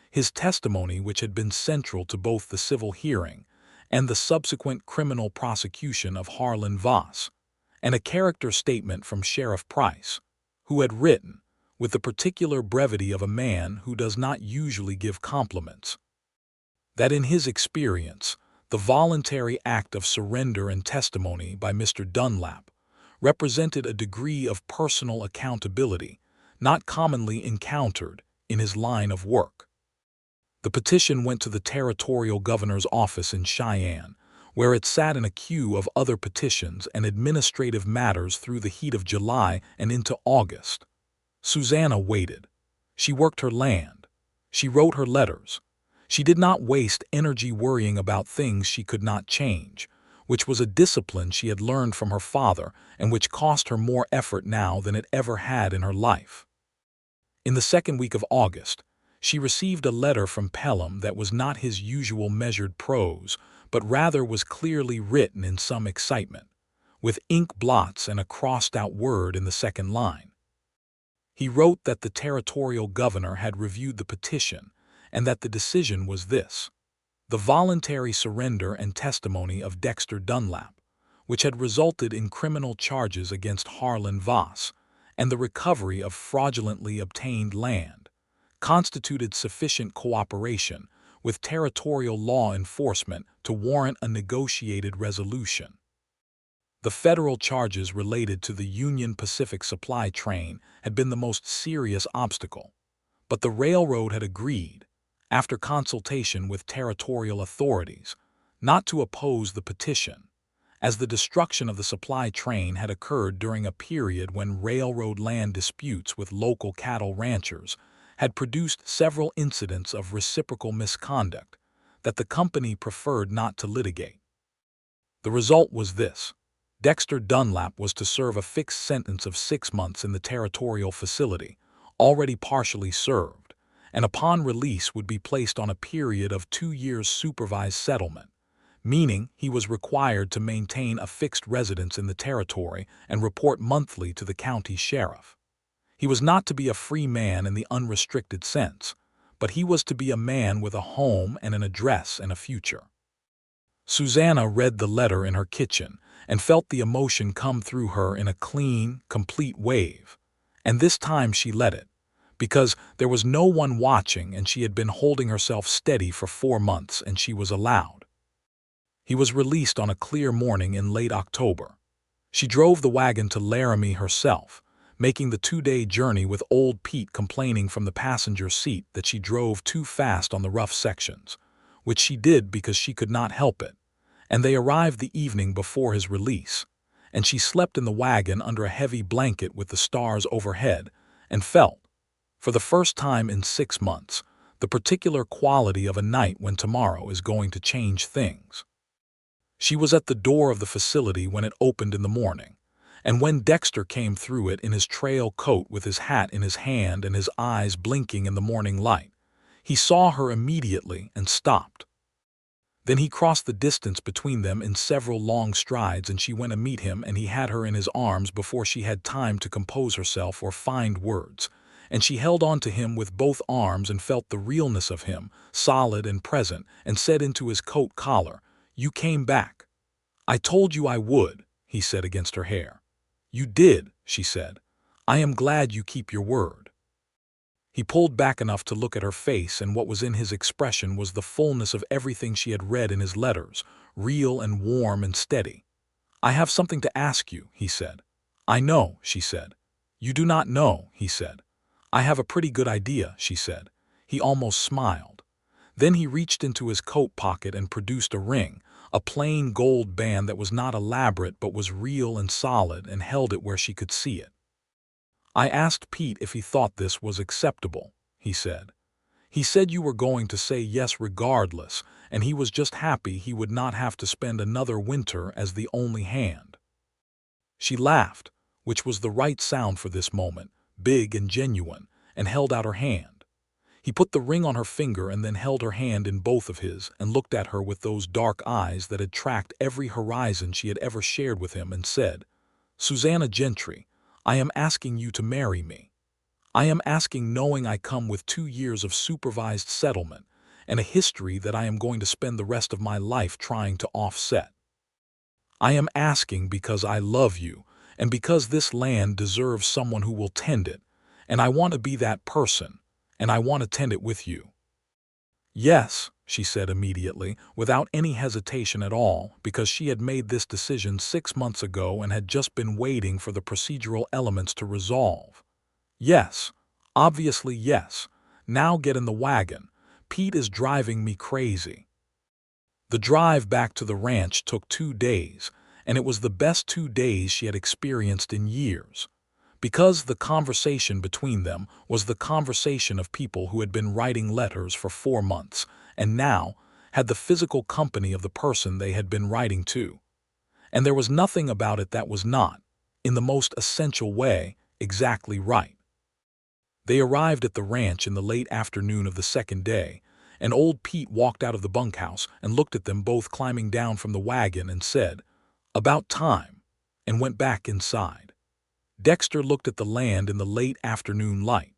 his testimony which had been central to both the civil hearing and the subsequent criminal prosecution of Harlan Voss, and a character statement from Sheriff Price, who had written, with the particular brevity of a man who does not usually give compliments, that in his experience, the voluntary act of surrender and testimony by Mr. Dunlap represented a degree of personal accountability not commonly encountered in his line of work. The petition went to the territorial governor's office in Cheyenne, where it sat in a queue of other petitions and administrative matters through the heat of July and into August. Susanna waited. She worked her land. She wrote her letters. She did not waste energy worrying about things she could not change, which was a discipline she had learned from her father and which cost her more effort now than it ever had in her life. In the second week of August, she received a letter from Pelham that was not his usual measured prose, but rather was clearly written in some excitement, with ink blots and a crossed-out word in the second line. He wrote that the territorial governor had reviewed the petition and that the decision was this: the voluntary surrender and testimony of Dexter Dunlap, which had resulted in criminal charges against Harlan Voss, and the recovery of fraudulently obtained land, constituted sufficient cooperation with territorial law enforcement to warrant a negotiated resolution. The federal charges related to the Union Pacific supply train had been the most serious obstacle, but the railroad had agreed, after consultation with territorial authorities, not to oppose the petition, as the destruction of the supply train had occurred during a period when railroad land disputes with local cattle ranchers had produced several incidents of reciprocal misconduct that the company preferred not to litigate. The result was this: Dexter Dunlap was to serve a fixed sentence of 6 months in the territorial facility, already partially served, and upon release would be placed on a period of 2 years supervised settlement, meaning he was required to maintain a fixed residence in the territory and report monthly to the county sheriff. He was not to be a free man in the unrestricted sense, but he was to be a man with a home and an address and a future. Susanna read the letter in her kitchen and felt the emotion come through her in a clean, complete wave, and this time she let it, because there was no one watching and she had been holding herself steady for 4 months and she was allowed. He was released on a clear morning in late October. She drove the wagon to Laramie herself, making the 2-day journey with old Pete complaining from the passenger seat that she drove too fast on the rough sections, which she did because she could not help it, and they arrived the evening before his release, and she slept in the wagon under a heavy blanket with the stars overhead and felt, for the first time in 6 months, the particular quality of a night when tomorrow is going to change things. She was at the door of the facility when it opened in the morning, And when Dexter came through it in his trail coat with his hat in his hand and his eyes blinking in the morning light, he saw her immediately and stopped. Then he crossed the distance between them in several long strides, and she went to meet him, and he had her in his arms before she had time to compose herself or find words. And she held on to him with both arms and felt the realness of him, solid and present, and said into his coat collar, "You came back." "I told you I would," he said against her hair. "You did," she said. "I am glad you keep your word." He pulled back enough to look at her face, and what was in his expression was the fullness of everything she had read in his letters, real and warm and steady. "I have something to ask you," he said. "I know," she said. "You do not know," he said. "I have a pretty good idea," she said. He almost smiled. Then he reached into his coat pocket and produced a ring, a plain gold band that was not elaborate but was real and solid, and held it where she could see it. "I asked Pete if he thought this was acceptable," he said. "He said you were going to say yes regardless, and he was just happy he would not have to spend another winter as the only hand." She laughed, which was the right sound for this moment, big and genuine, and held out her hand. He put the ring on her finger and then held her hand in both of his and looked at her with those dark eyes that had tracked every horizon she had ever shared with him, and said, "Susanna Gentry, I am asking you to marry me. I am asking, knowing I come with 2 years of supervised settlement and a history that I am going to spend the rest of my life trying to offset. I am asking because I love you and because this land deserves someone who will tend it, and I want to be that person, and I want to tend it with you." "Yes," she said immediately, without any hesitation at all, because she had made this decision 6 months ago and had just been waiting for the procedural elements to resolve. "Yes, obviously yes. Now get in the wagon. Pete is driving me crazy." The drive back to the ranch took 2 days, and it was the best 2 days she had experienced in years. Because the conversation between them was the conversation of people who had been writing letters for 4 months, and now had the physical company of the person they had been writing to. And there was nothing about it that was not, in the most essential way, exactly right. They arrived at the ranch in the late afternoon of the second day, and old Pete walked out of the bunkhouse and looked at them both climbing down from the wagon and said, "About time," and went back inside. Dexter looked at the land in the late afternoon light.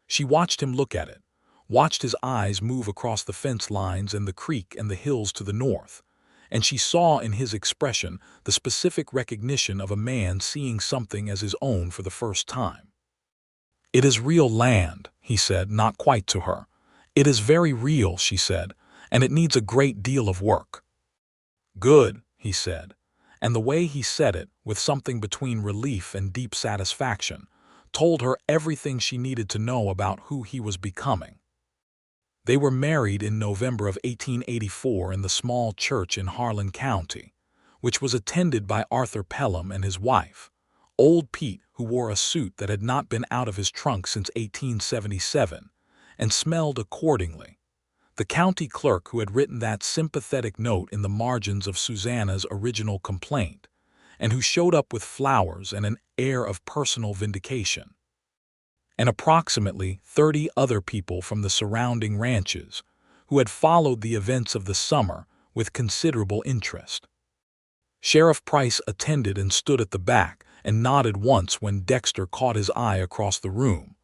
She watched him look at it, watched his eyes move across the fence lines and the creek and the hills to the north, and she saw in his expression the specific recognition of a man seeing something as his own for the first time. "It is real land," he said, not quite to her. "It is very real," she said, "and it needs a great deal of work." "Good," he said, and the way he said it, with something between relief and deep satisfaction, told her everything she needed to know about who he was becoming. They were married in November of 1884 in the small church in Harlan County, which was attended by Arthur Pelham and his wife, old Pete, who wore a suit that had not been out of his trunk since 1877, and smelled accordingly, the county clerk who had written that sympathetic note in the margins of Susanna's original complaint, and who showed up with flowers and an air of personal vindication, and approximately 30 other people from the surrounding ranches who had followed the events of the summer with considerable interest. Sheriff Price attended and stood at the back and nodded once when Dexter caught his eye across the room,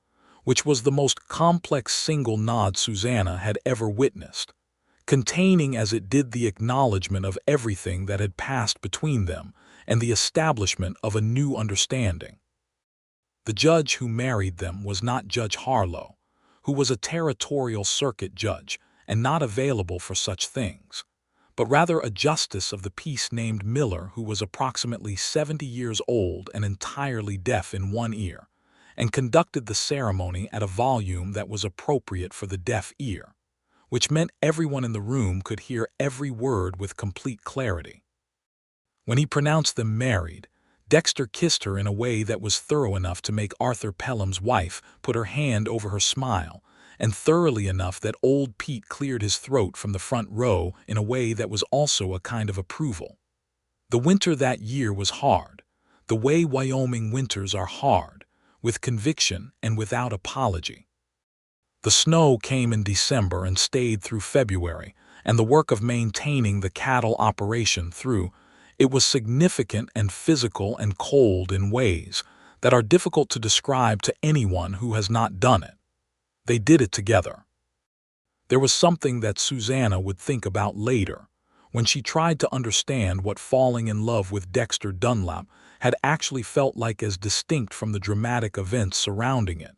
which was the most complex single nod Susanna had ever witnessed, containing as it did the acknowledgment of everything that had passed between them and the establishment of a new understanding. The judge who married them was not Judge Harlow, who was a territorial circuit judge and not available for such things, but rather a justice of the peace named Miller, who was approximately 70 years old and entirely deaf in one ear, and conducted the ceremony at a volume that was appropriate for the deaf ear, which meant everyone in the room could hear every word with complete clarity. When he pronounced them married, Dexter kissed her in a way that was thorough enough to make Arthur Pelham's wife put her hand over her smile, and thoroughly enough that old Pete cleared his throat from the front row in a way that was also a kind of approval. The winter that year was hard. The way Wyoming winters are hard, with conviction and without apology. The snow came in December and stayed through February, and the work of maintaining the cattle operation through. It was significant and physical and cold in ways that are difficult to describe to anyone who has not done it. They did it together. There was something that Susanna would think about later, when she tried to understand what falling in love with Dexter Dunlap had actually felt like as distinct from the dramatic events surrounding it,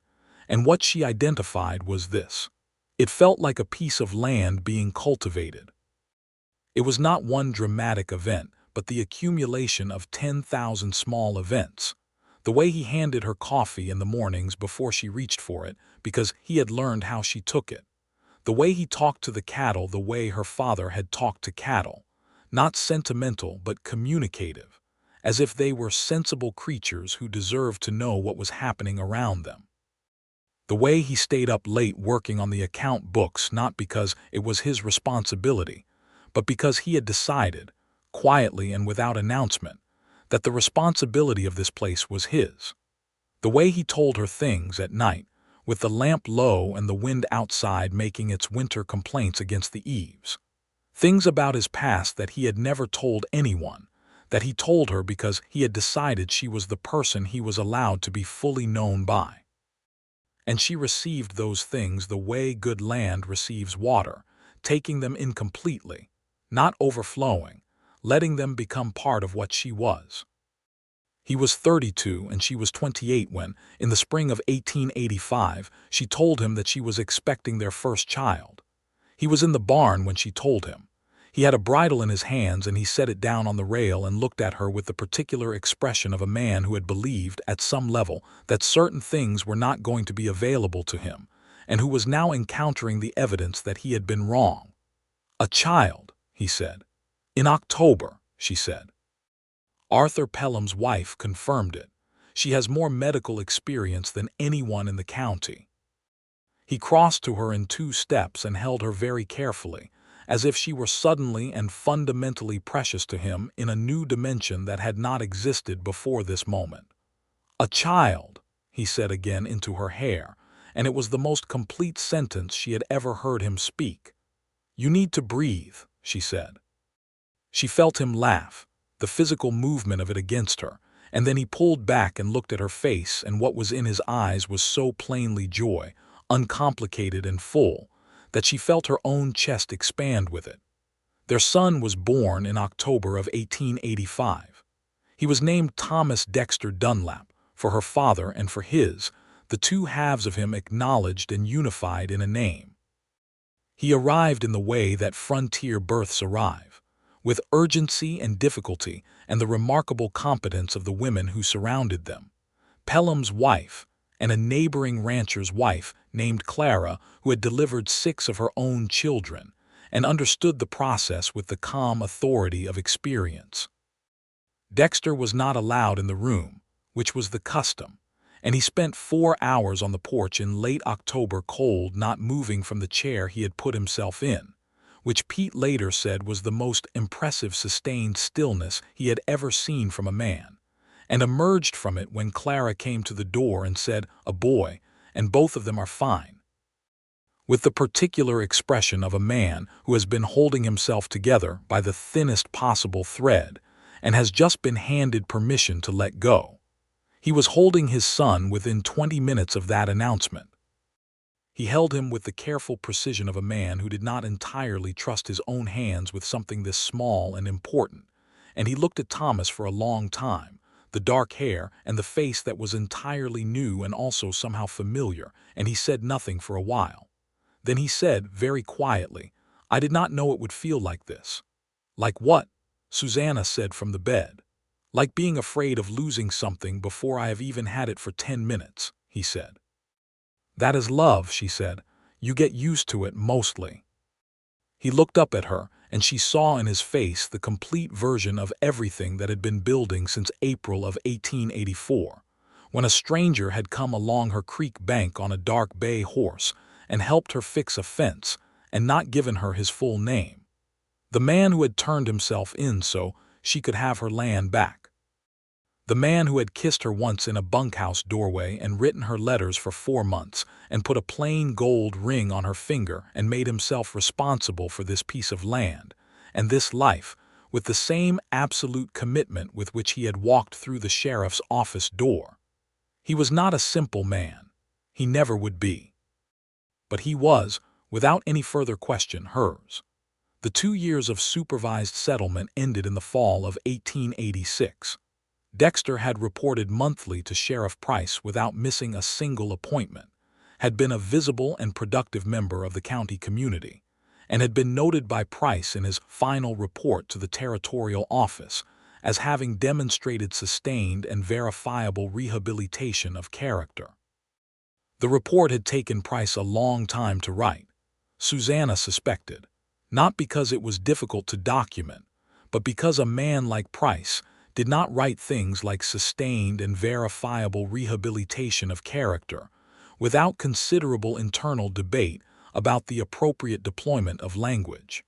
and what she identified was this. It felt like a piece of land being cultivated. It was not one dramatic event, but the accumulation of 10,000 small events. The way he handed her coffee in the mornings before she reached for it, because he had learned how she took it. The way he talked to the cattle the way her father had talked to cattle, not sentimental but communicative, as if they were sensible creatures who deserved to know what was happening around them. The way he stayed up late working on the account books not because it was his responsibility, but because he had decided, quietly and without announcement, that the responsibility of this place was his. The way he told her things at night, with the lamp low and the wind outside making its winter complaints against the eaves. Things about his past that he had never told anyone, that he told her because he had decided she was the person he was allowed to be fully known by. And she received those things the way good land receives water, taking them incompletely, not overflowing, letting them become part of what she was. He was 32 and she was 28 when, in the spring of 1885, she told him that she was expecting their first child. He was in the barn when she told him. He had a bridle in his hands and he set it down on the rail and looked at her with the particular expression of a man who had believed, at some level, that certain things were not going to be available to him, and who was now encountering the evidence that he had been wrong. "A child," he said. "In October," she said. Arthur Pelham's wife confirmed it. She has more medical experience than anyone in the county. He crossed to her in 2 steps and held her very carefully, as if she were suddenly and fundamentally precious to him in a new dimension that had not existed before this moment. "A child," he said again into her hair, and it was the most complete sentence she had ever heard him speak. "You need to breathe," she said. She felt him laugh, the physical movement of it against her, and then he pulled back and looked at her face, and what was in his eyes was so plainly joy, uncomplicated and full, that she felt her own chest expand with it. Their son was born in October of 1885. He was named Thomas Dexter Dunlap, for her father and for his, the two halves of him acknowledged and unified in a name. He arrived in the way that frontier births arrive, with urgency and difficulty and the remarkable competence of the women who surrounded them. Pelham's wife, and a neighboring rancher's wife named Clara, who had delivered 6 of her own children, and understood the process with the calm authority of experience. Dexter was not allowed in the room, which was the custom, and he spent 4 hours on the porch in late October cold, not moving from the chair he had put himself in, which Pete later said was the most impressive sustained stillness he had ever seen from a man, and emerged from it when Clara came to the door and said, "A boy, and both of them are fine," with the particular expression of a man who has been holding himself together by the thinnest possible thread and has just been handed permission to let go. He was holding his son within 20 minutes of that announcement. He held him with the careful precision of a man who did not entirely trust his own hands with something this small and important, and he looked at Thomas for a long time, the dark hair and the face that was entirely new and also somehow familiar, and he said nothing for a while. Then he said, very quietly, "I did not know it would feel like this." "Like what?" Susanna said from the bed. "Like being afraid of losing something before I have even had it for 10 minutes, he said. "That is love," she said. "You get used to it mostly." He looked up at her, and she saw in his face the complete version of everything that had been building since April of 1884, when a stranger had come along her creek bank on a dark bay horse and helped her fix a fence and not given her his full name. The man who had turned himself in so she could have her land back. The man who had kissed her once in a bunkhouse doorway and written her letters for 4 months and put a plain gold ring on her finger and made himself responsible for this piece of land and this life with the same absolute commitment with which he had walked through the sheriff's office door. He was not a simple man. He never would be. But he was, without any further question, hers. The 2 years of supervised settlement ended in the fall of 1886. Dexter had reported monthly to Sheriff Price without missing a single appointment, had been a visible and productive member of the county community, and had been noted by Price in his final report to the territorial office as having demonstrated sustained and verifiable rehabilitation of character. The report had taken Price a long time to write, Susanna suspected, not because it was difficult to document, but because a man like Price did not write things like sustained and verifiable rehabilitation of character without considerable internal debate about the appropriate deployment of language.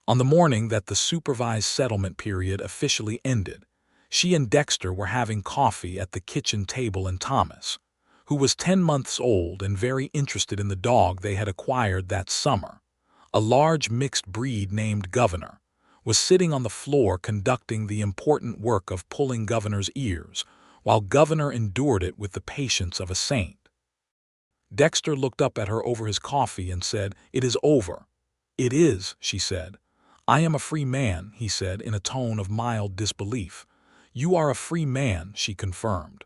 On the morning that the supervised settlement period officially ended, she and Dexter were having coffee at the kitchen table, and Thomas, who was 10 months old and very interested in the dog they had acquired that summer, a large mixed breed named Governor, was sitting on the floor conducting the important work of pulling Governor's ears, while Governor endured it with the patience of a saint. Dexter looked up at her over his coffee and said, "It is over." "It is," she said. "I am a free man," he said in a tone of mild disbelief. "You are a free man," she confirmed.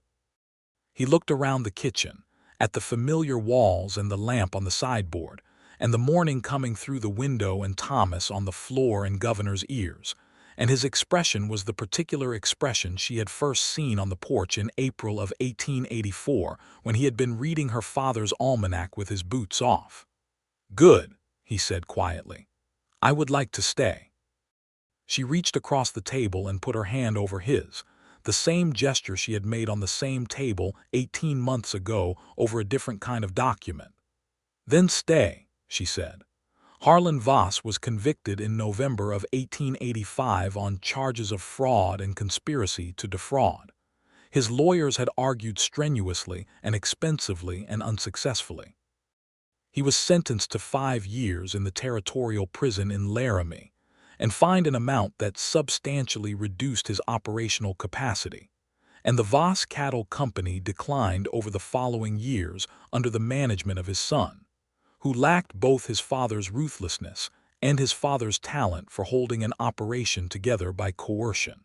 He looked around the kitchen, at the familiar walls and the lamp on the sideboard, and the morning coming through the window and Thomas on the floor and Governor's ears, and his expression was the particular expression she had first seen on the porch in April of 1884 when he had been reading her father's almanac with his boots off. "Good," he said quietly. "I would like to stay." She reached across the table and put her hand over his, the same gesture she had made on the same table 18 months ago over a different kind of document. "Then stay," she said. Harlan Voss was convicted in November of 1885 on charges of fraud and conspiracy to defraud. His lawyers had argued strenuously and expensively and unsuccessfully. He was sentenced to 5 years in the territorial prison in Laramie and fined an amount that substantially reduced his operational capacity, and the Voss Cattle Company declined over the following years under the management of his son, who lacked both his father's ruthlessness and his father's talent for holding an operation together by coercion.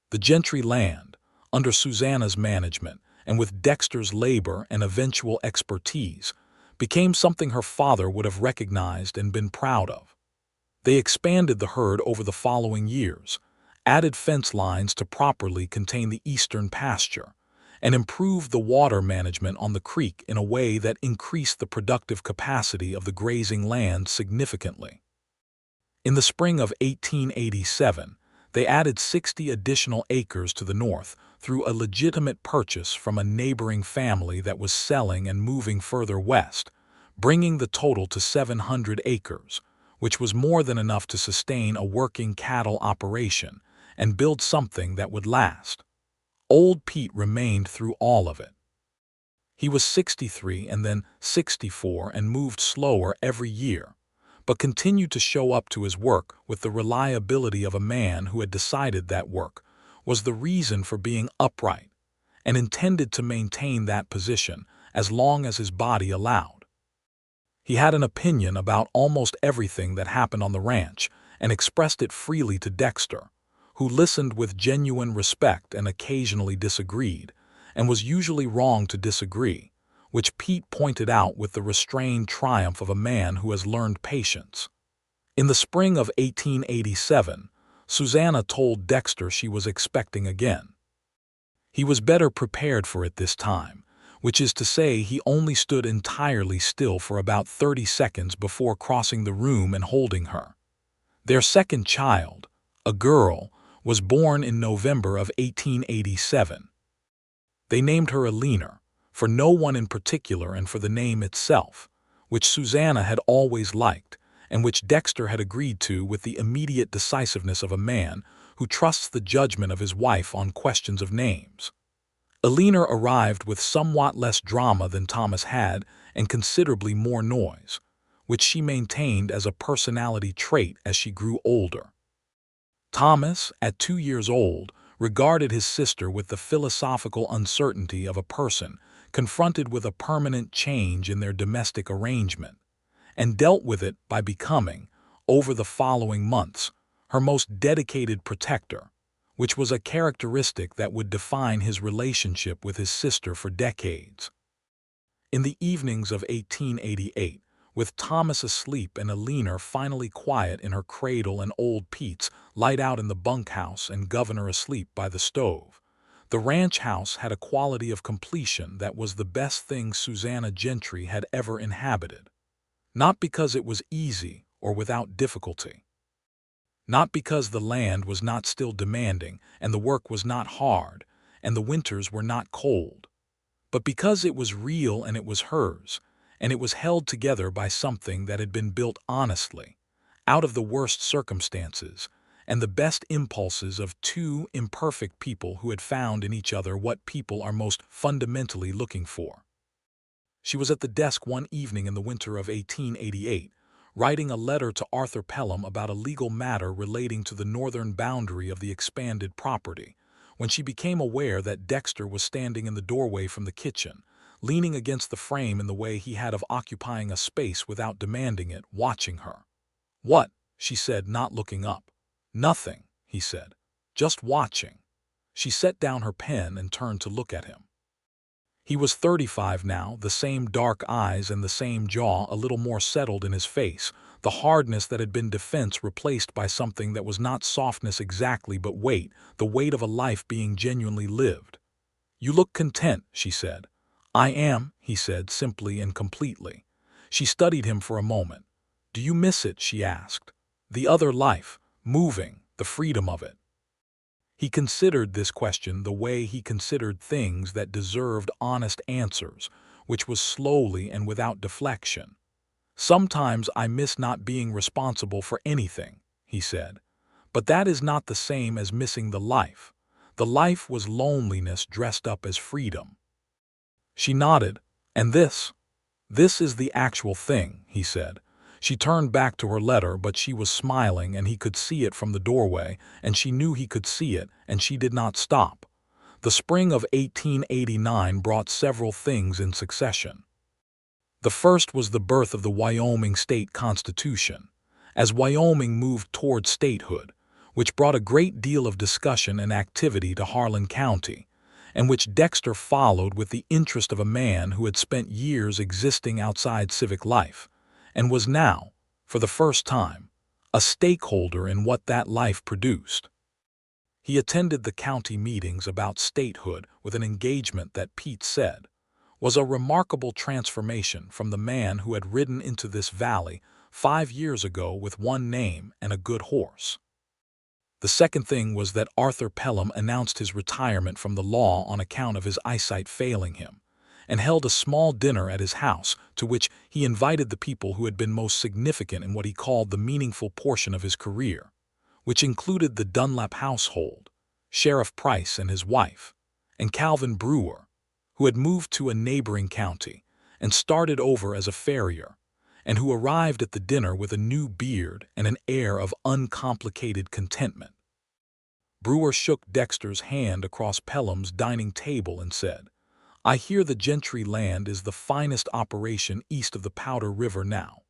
The Gentry land, under Susanna's management and with Dexter's labor and eventual expertise, became something her father would have recognized and been proud of. They expanded the herd over the following years, added fence lines to properly contain the eastern pasture, and improved the water management on the creek in a way that increased the productive capacity of the grazing land significantly. In the spring of 1887, they added 60 additional acres to the north through a legitimate purchase from a neighboring family that was selling and moving further west, bringing the total to 700 acres, which was more than enough to sustain a working cattle operation and build something that would last. Old Pete remained through all of it. He was 63 and then 64 and moved slower every year, but continued to show up to his work with the reliability of a man who had decided that work was the reason for being upright and intended to maintain that position as long as his body allowed. He had an opinion about almost everything that happened on the ranch and expressed it freely to Dexter, who listened with genuine respect and occasionally disagreed, and was usually wrong to disagree, which Pete pointed out with the restrained triumph of a man who has learned patience. In the spring of 1887, Susanna told Dexter she was expecting again. He was better prepared for it this time, which is to say he only stood entirely still for about 30 seconds before crossing the room and holding her. Their second child, a girl, was born in November of 1887. They named her Alina, for no one in particular and for the name itself, which Susanna had always liked and which Dexter had agreed to with the immediate decisiveness of a man who trusts the judgment of his wife on questions of names. Eleanor arrived with somewhat less drama than Thomas had and considerably more noise, which she maintained as a personality trait as she grew older. Thomas, at 2 years old, regarded his sister with the philosophical uncertainty of a person confronted with a permanent change in their domestic arrangement, and dealt with it by becoming, over the following months, her most dedicated protector, which was a characteristic that would define his relationship with his sister for decades. In the evenings of 1888, with Thomas asleep and Eleanor finally quiet in her cradle and old Pete's light out in the bunkhouse and Governor asleep by the stove, the ranch house had a quality of completion that was the best thing Susanna Gentry had ever inhabited. Not because it was easy or without difficulty. Not because the land was not still demanding and the work was not hard and the winters were not cold, but because it was real and it was hers, and it was held together by something that had been built honestly, out of the worst circumstances, and the best impulses of two imperfect people who had found in each other what people are most fundamentally looking for. She was at the desk one evening in the winter of 1888, writing a letter to Arthur Pelham about a legal matter relating to the northern boundary of the expanded property, when she became aware that Dexter was standing in the doorway from the kitchen, leaning against the frame in the way he had of occupying a space without demanding it, watching her. "What?" she said, not looking up. "Nothing," he said. "Just watching." She set down her pen and turned to look at him. He was 35 now, the same dark eyes and the same jaw a little more settled in his face, the hardness that had been defense replaced by something that was not softness exactly but weight, the weight of a life being genuinely lived. "You look content," she said. "I am," he said, simply and completely. She studied him for a moment. "Do you miss it?" she asked. "The other life, moving, the freedom of it." He considered this question the way he considered things that deserved honest answers, which was slowly and without deflection. "Sometimes I miss not being responsible for anything," he said. "But that is not the same as missing the life. The life was loneliness dressed up as freedom." She nodded. "And this? This is the actual thing," he said. She turned back to her letter, but she was smiling and he could see it from the doorway, and she knew he could see it, and she did not stop. The spring of 1889 brought several things in succession. The first was the birth of the Wyoming state constitution, as Wyoming moved toward statehood, which brought a great deal of discussion and activity to Harlan County, and which Dexter followed with the interest of a man who had spent years existing outside civic life, and was now, for the first time, a stakeholder in what that life produced. He attended the county meetings about statehood with an engagement that Pete said was a remarkable transformation from the man who had ridden into this valley 5 years ago with one name and a good horse. The second thing was that Arthur Pelham announced his retirement from the law on account of his eyesight failing him, and held a small dinner at his house to which he invited the people who had been most significant in what he called the meaningful portion of his career, which included the Dunlap household, Sheriff Price and his wife, and Calvin Brewer, who had moved to a neighboring county and started over as a farrier, and who arrived at the dinner with a new beard and an air of uncomplicated contentment. Brewer shook Dexter's hand across Pelham's dining table and said, "I hear the Gentry land is the finest operation east of the Powder River now."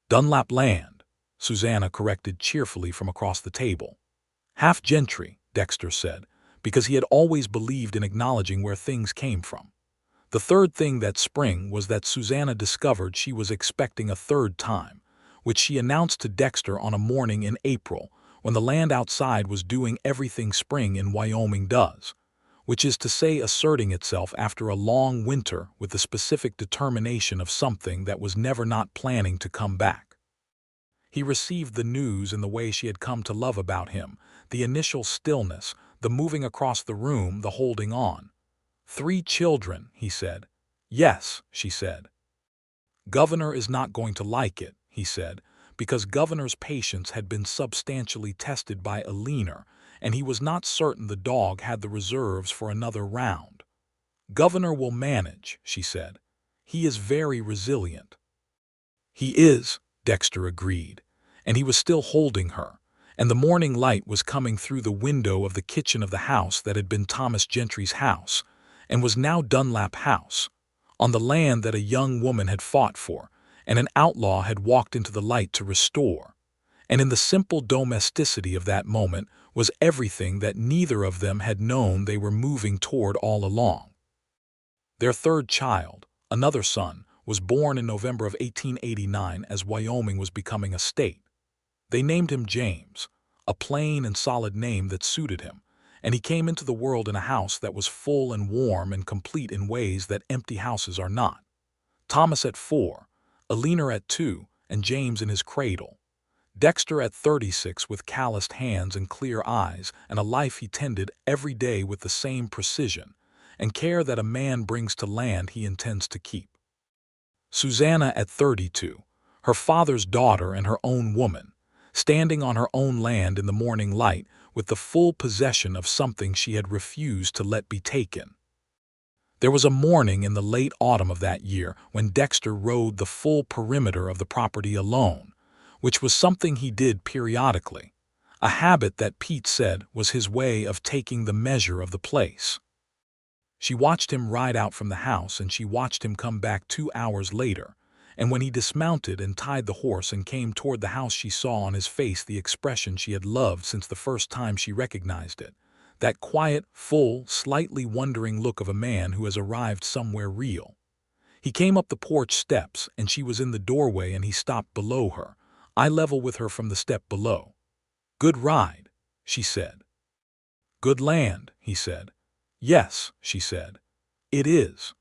"Dunlap land," Susanna corrected cheerfully from across the table. "Half Gentry," Dexter said, because he had always believed in acknowledging where things came from. The third thing that spring was that Susanna discovered she was expecting a third time, which she announced to Dexter on a morning in April when the land outside was doing everything spring in Wyoming does, which is to say asserting itself after a long winter with the specific determination of something that was never not planning to come back. He received the news in the way she had come to love about him, the initial stillness, the moving across the room, the holding on. "3 children," he said. "Yes," she said. "Governor is not going to like it," he said, because Governor's patience had been substantially tested by a leaner, and he was not certain the dog had the reserves for another round. "Governor will manage," she said. "He is very resilient." "He is," Dexter agreed, and he was still holding her, and the morning light was coming through the window of the kitchen of the house that had been Thomas Gentry's house, and was now Dunlap House, on the land that a young woman had fought for, and an outlaw had walked into the light to restore. And in the simple domesticity of that moment was everything that neither of them had known they were moving toward all along. Their third child, another son, was born in November of 1889 as Wyoming was becoming a state. They named him James, a plain and solid name that suited him, and he came into the world in a house that was full and warm and complete in ways that empty houses are not. Thomas at 4, Alina at 2, and James in his cradle. Dexter at 36 with calloused hands and clear eyes, and a life he tended every day with the same precision and care that a man brings to land he intends to keep. Susanna at 32, her father's daughter and her own woman, standing on her own land in the morning light with the full possession of something she had refused to let be taken. There was a morning in the late autumn of that year when Dexter rode the full perimeter of the property alone, which was something he did periodically, a habit that Pete said was his way of taking the measure of the place. She watched him ride out from the house, and she watched him come back 2 hours later, and when he dismounted and tied the horse and came toward the house, she saw on his face the expression she had loved since the first time she recognized it, that quiet, full, slightly wondering look of a man who has arrived somewhere real. He came up the porch steps, and she was in the doorway, and he stopped below her, eye level with her from the step below. "Good ride," she said. "Good land," he said. "Yes," she said. "It is."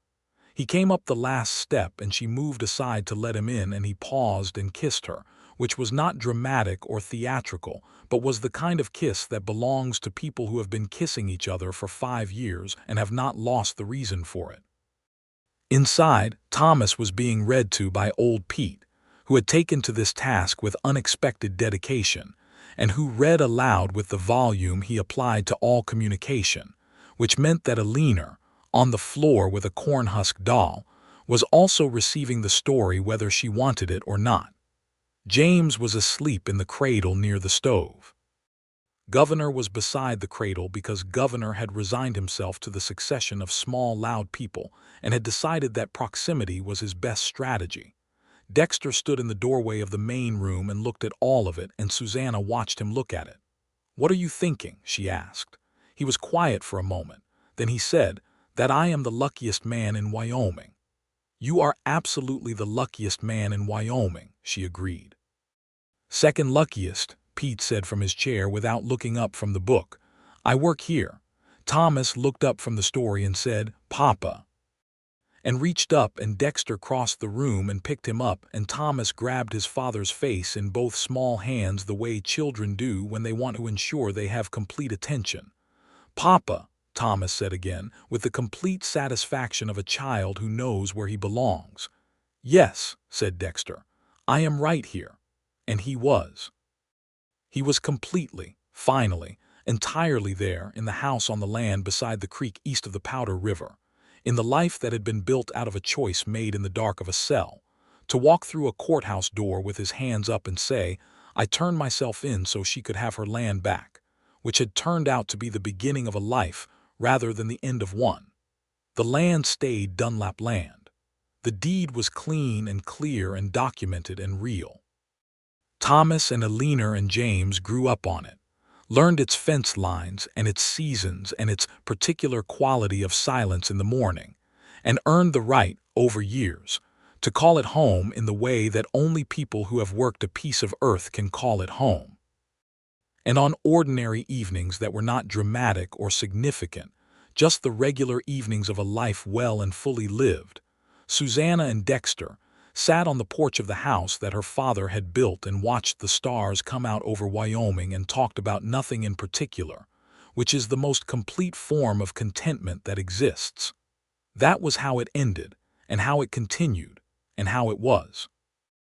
He came up the last step, and she moved aside to let him in, and he paused and kissed her, which was not dramatic or theatrical, but was the kind of kiss that belongs to people who have been kissing each other for 5 years and have not lost the reason for it. Inside, Thomas was being read to by old Pete, who had taken to this task with unexpected dedication, and who read aloud with the volume he applied to all communication, which meant that Alina, on the floor with a cornhusk doll, was also receiving the story whether she wanted it or not. James was asleep in the cradle near the stove. Governor was beside the cradle because Governor had resigned himself to the succession of small, loud people and had decided that proximity was his best strategy. Dexter stood in the doorway of the main room and looked at all of it, and Susanna watched him look at it. "What are you thinking?" she asked. He was quiet for a moment. Then he said, "That I am the luckiest man in Wyoming." "You are absolutely the luckiest man in Wyoming," she agreed. "Second luckiest," Pete said from his chair without looking up from the book. "I work here." Thomas looked up from the story and said, "Papa," and reached up, and Dexter crossed the room and picked him up, and Thomas grabbed his father's face in both small hands the way children do when they want to ensure they have complete attention. "Papa," Thomas said again, with the complete satisfaction of a child who knows where he belongs. "Yes," said Dexter, "I am right here." And he was. He was completely, finally, entirely there in the house on the land beside the creek east of the Powder River, in the life that had been built out of a choice made in the dark of a cell, to walk through a courthouse door with his hands up and say, "I turned myself in so she could have her land back," which had turned out to be the beginning of a life rather than the end of one. The land stayed Dunlap land. The deed was clean and clear and documented and real. Thomas and Alina and James grew up on it, learned its fence lines and its seasons and its particular quality of silence in the morning, and earned the right, over years, to call it home in the way that only people who have worked a piece of earth can call it home. And on ordinary evenings that were not dramatic or significant, just the regular evenings of a life well and fully lived, Susanna and Dexter sat on the porch of the house that her father had built and watched the stars come out over Wyoming and talked about nothing in particular, which is the most complete form of contentment that exists. That was how it ended, and how it continued, and how it was.